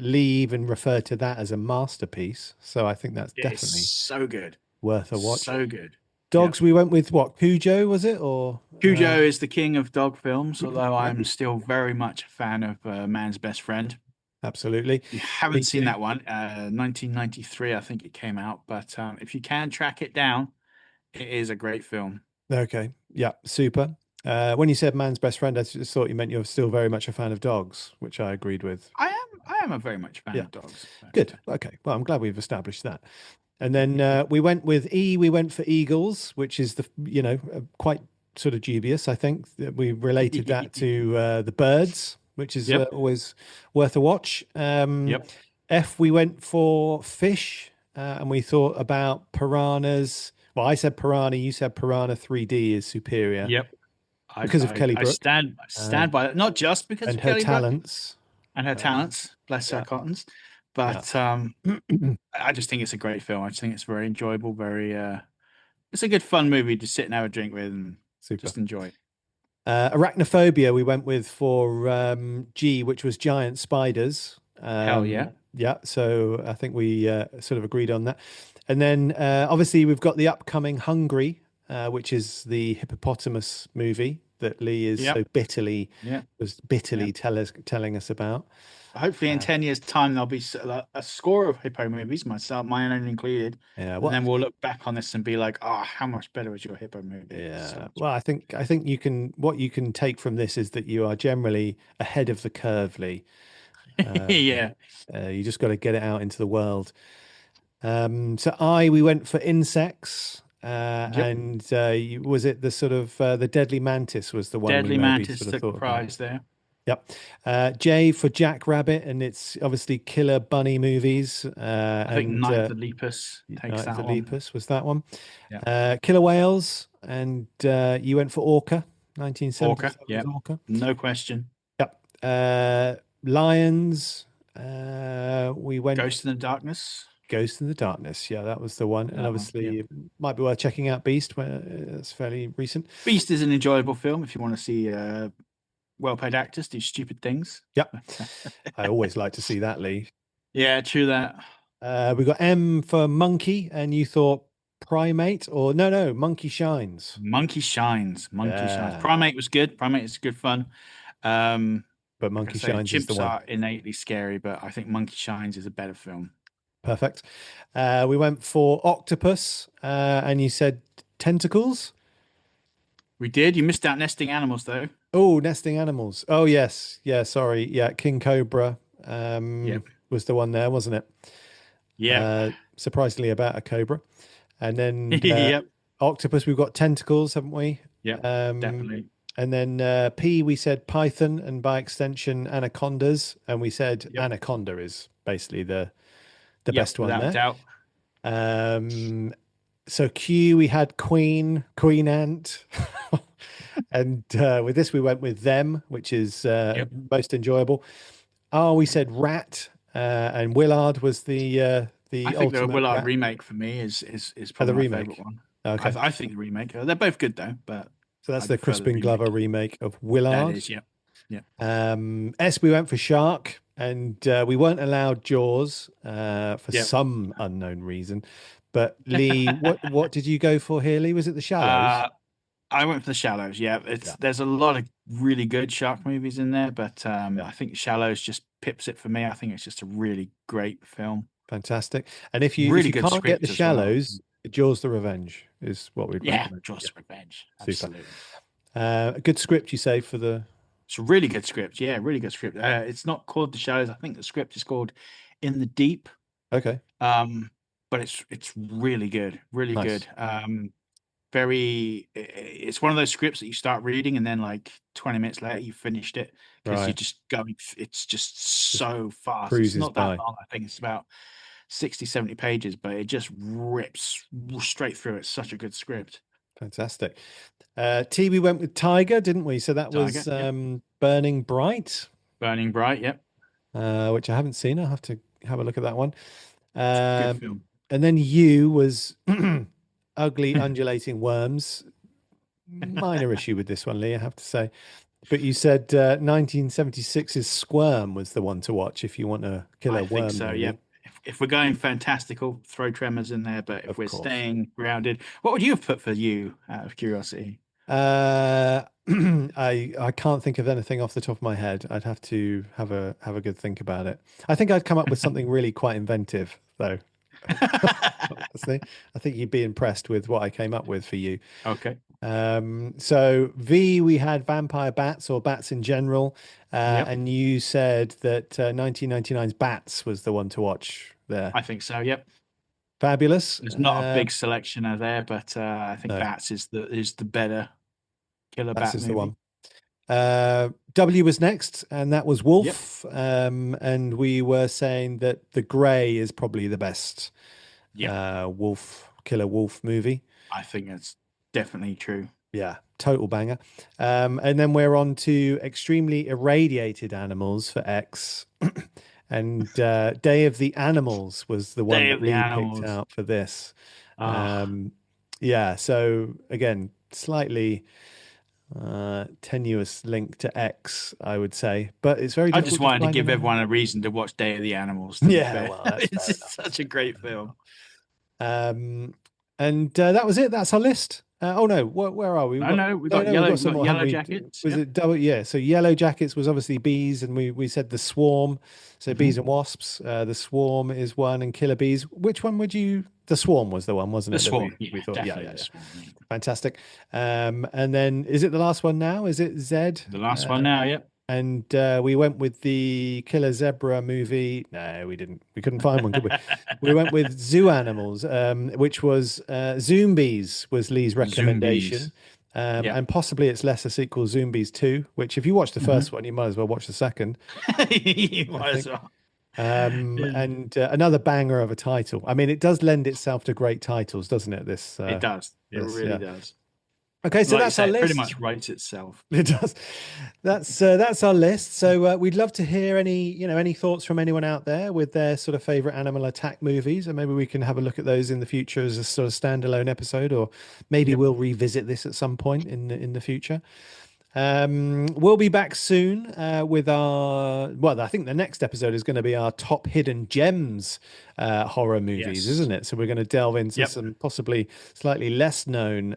Lee even referred to that as a masterpiece. So I think that's It is definitely so good. worth a watch. So good. Dogs, Yep. we went with what? Cujo, was it? Or Cujo is the king of dog films, although I'm still very much a fan of Man's Best Friend. absolutely. If you haven't Me seen too. that one, 1993, I think it came out. But if you can track it down, it is a great film. Okay. Yeah, super. When you said man's best friend, I just thought you meant you're still very much a fan of dogs, which I agreed with. I am a very much fan Yeah, of dogs. But good. Okay. Well, I'm glad we've established that. And then we went with E. We went for Eagles, which is quite sort of dubious. I think that we related that to the birds, which is yep, always worth a watch. yep, F. We went for fish, and we thought about piranhas. Well, I said piranha. You said piranha 3D is superior yep. because of Kelly Brook I stand um, by that, not just because and of her Kelly Brook talents. and her Um, talents, bless her yeah, cottons, yeah, but I just think it's a great film. I just think it's very enjoyable, very it's a good fun movie to sit and have a drink with and super. just enjoy. Arachnophobia, we went with for G, which was giant spiders. Hell yeah. Yeah, so I think we sort of agreed on that. And then obviously we've got the upcoming Hungry, which is the hippopotamus movie that Lee is Yep. so bitterly Yeah. was Yeah. bitterly telling us about. Hopefully, in Uh, 10 years' time, there'll be a score of Hippo movies, myself, mine own included. yeah, And well, then we'll look back on this and be like, oh, how much better was your Hippo movie? So yeah, much well, I think you can what you can take from this is that you are generally ahead of the curve, Lee. better. Yeah. You just got to get it out into the world. So we went for insects, Yep. and was it the sort of the deadly mantis was the one we Deadly maybe Mantis sort of took the thought about. prize there. Yep. J for Jackrabbit, and it's obviously killer bunny movies, I think and Night of the Lepus takes Night of the that one. Lepus was that one. Yeah. Killer whales, and you went for Orca, Orca. 1977's Yep. Orca. No question. Yep. Lions. We went Ghost in the Darkness. Ghost in the Darkness. Yeah, that was the one. And That one. Yep. obviously, it might be worth checking out Beast, where it's fairly recent. Beast is an enjoyable film if you want to see well-paid actors do stupid things. Yep. But, I always like to see that, Lee. yeah, true that. We got M for Monkey, and you thought Primate, or no, Monkey Shines. Monkey Shines. Monkey Shines. Yeah, Primate was good. Primate is good fun. but Like I Monkey say, Shines is the chimps one. are innately scary, but I think Monkey Shines is a better film. Perfect. We went for Octopus, and you said Tentacles. We did. You missed out Nesting Animals, though. Oh, nesting animals. Oh, yes. Yeah, sorry. Yeah, King Cobra Yep. was the one there, wasn't it? Yep. Surprisingly about a cobra. And then Yep. octopus, we've got tentacles, haven't we? Yep. Um, Definitely. And then P, we said Python, and by extension, anacondas. And we said Yep. anaconda is basically the Yep. best one Without a there. doubt. Um, so Q, we had Queen Ant. And with this, we went with them, which is Yep. most enjoyable. R, we said Rat, and Willard was I the think the ultimate Willard rat. remake for me is Oh, probably the my favorite remake. one. Okay. I think the remake. They're both good though, but So that's I the prefer the Crispin Glover remake. remake of That Willard. is, yep. Yep. S, we went for Shark, and we weren't allowed Jaws for Yep. some unknown reason. But Lee, what did you go for here, Lee? Was it The Shallows? uh, I went for the Shallows. Yeah, Yeah, there's a lot of really good shark movies in there, but yeah, I think Shallows just pips it for me. I think it's just a really great film. fantastic. And if Really you good can't get The script as well. Shallows, Jaws: The Revenge is what we'd Yeah, recommend. Yeah, Jaws of Revenge. super. Absolutely. A good script, you say, for the. It's a really good script. Yeah, really good script. It's not called The Shallows. I think the script is called In the Deep. Okay, Um, but it's really good, really good. nice. It's one of those scripts that you start reading and then like 20 minutes later you finished it because you're Right, just going, it's just just so fast. It's cruises not that by. long. I think it's about 60, 70 pages, but it just rips straight through. It's such a good script. Fantastic. T, we went with Tiger, didn't we? So that Tiger, was yep. Burning Bright, Burning Bright, yep. which I haven't seen. I'll have to have a look at that one. Good Um, film. and then U was Ugly Undulating Worms. Minor issue with this one, Lee, I have to say. But you said 1976's Squirm was the one to watch if you want a killer I think worm so, movie. yep. If we're going fantastical, throw Tremors in there, but if Of we're course. staying grounded, what would you have put for you out of curiosity? Uh, I can't think of anything off the top of my head. I'd have to have a good think about it. I think I'd come up with something really quite inventive, though. Honestly, I think you'd be impressed with what I came up with for you. Okay. So V, we had vampire bats or bats in general, Yep. and you said that 1999's Bats was the one to watch there. I think so. Yep. Fabulous. There's not a big selection out there, but I think No, Bats is the better killer Bats bat is the movie. one. W was next, and that was Yep. Wolf. And we were saying that The Grey is probably the best Yep. killer wolf movie. I think that's definitely true. Yeah, total banger. And then we're on to Extremely Irradiated Animals for X. And Day of the Animals was the one Day that of the Lee picked Animals. out for this. Ah, Um, yeah, so again, slightly tenuous link to X, I would say, but it's very I just difficult to wanted to find give another. everyone a reason to watch Day of the Animals, to be Yeah, fair. well, that's It's fair just enough. such a great film. Um, and that was it. That's our list. Oh no, where are we? No, no, we No, got no, we've got we some got more, haven't Yellow we? Jackets. Was Yep. it double? Yeah. So Yellow Jackets was obviously bees, and we said the Swarm. So bees Hmm. and wasps. The Swarm is one, and Killer Bees. Which one would you? The Swarm was the one, wasn't The it? That Swarm. we Yeah, thought. Yeah, definitely yeah, the yeah. Swarm. Yeah. Fantastic. And then is it the last one now? Is it Zed? The last one now. Yep. And we went with the Killer Zebra movie. No, we didn't. We couldn't find one, could we? We went with Zoo Animals, which was Zombies was Lee's recommendation. Zombies. Yep. And possibly its lesser sequel, Zombies 2, which if you watch the Hmm. first one, you might as well watch the second, You I might as think. well. Yeah. And another banger of a title. I mean, it does lend itself to great titles, doesn't it? It does. It This, really yeah. does. Okay, so Like you that's our say, it pretty list. much writes itself. It does. That's our list. So we'd love to hear any thoughts from anyone out there with their sort of favorite animal attack movies, and maybe we can have a look at those in the future as a sort of standalone episode, or maybe Yep. we'll revisit this at some point in the future. We'll be back soon with well, I think the next episode is going to be our top hidden gems horror movies, Yes. isn't it? So we're going to delve into Yep. some possibly slightly less known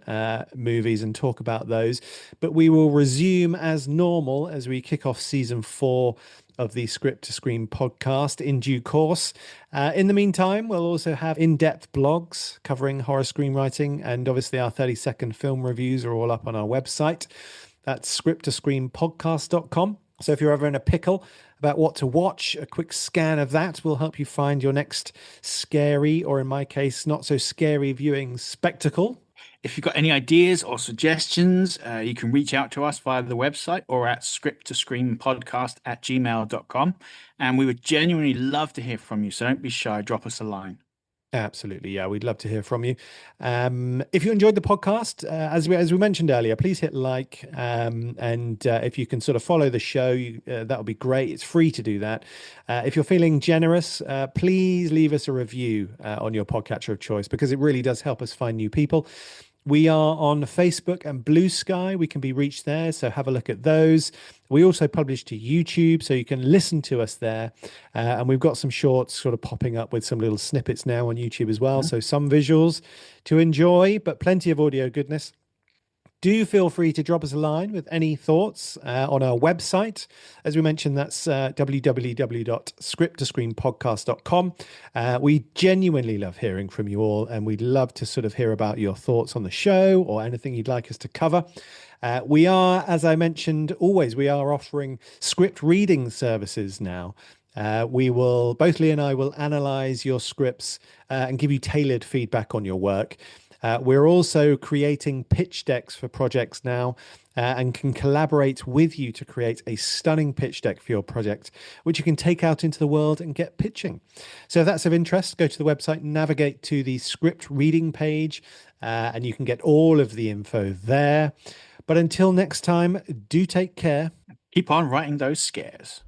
movies and talk about those. But we will resume as normal as we kick off season 4 of the Script to Screen podcast in due course. In the meantime, we'll also have in-depth blogs covering horror screenwriting, and obviously our 30-second film reviews are all up on our website. That's scripttoscreenpodcast.com. So if you're ever in a pickle about what to watch, a quick scan of that will help you find your next scary, or in my case, not so scary viewing spectacle. If you've got any ideas or suggestions, you can reach out to us via the website or at script2screenpodcast@gmail.com. And we would genuinely love to hear from you. So don't be shy, drop us a line. Absolutely, yeah, we'd love to hear from you. If you enjoyed the podcast, as we mentioned earlier, please hit like, and if you can sort of follow the show, that would be great. It's free to do that. If you're feeling generous, please leave us a review on your podcatcher of choice because it really does help us find new people. We are on Facebook and Blue Sky. We can be reached there, so have a look at those. We also publish to YouTube, so you can listen to us there. And we've got some shorts sort of popping up with some little snippets now on YouTube as well. Mhm. So some visuals to enjoy, but plenty of audio goodness. Do feel free to drop us a line with any thoughts on our website. As we mentioned, that's www.script2screenpodcast.com. We genuinely love hearing from you all, and we'd love to sort of hear about your thoughts on the show or anything you'd like us to cover. We are, as I mentioned, we are offering script reading services now. Both Lee and I will analyze your scripts and give you tailored feedback on your work. We're also creating pitch decks for projects now and can collaborate with you to create a stunning pitch deck for your project, which you can take out into the world and get pitching. So if that's of interest, go to the website, navigate to the script reading page, and you can get all of the info there. But until next time, do take care. Keep on writing those scares.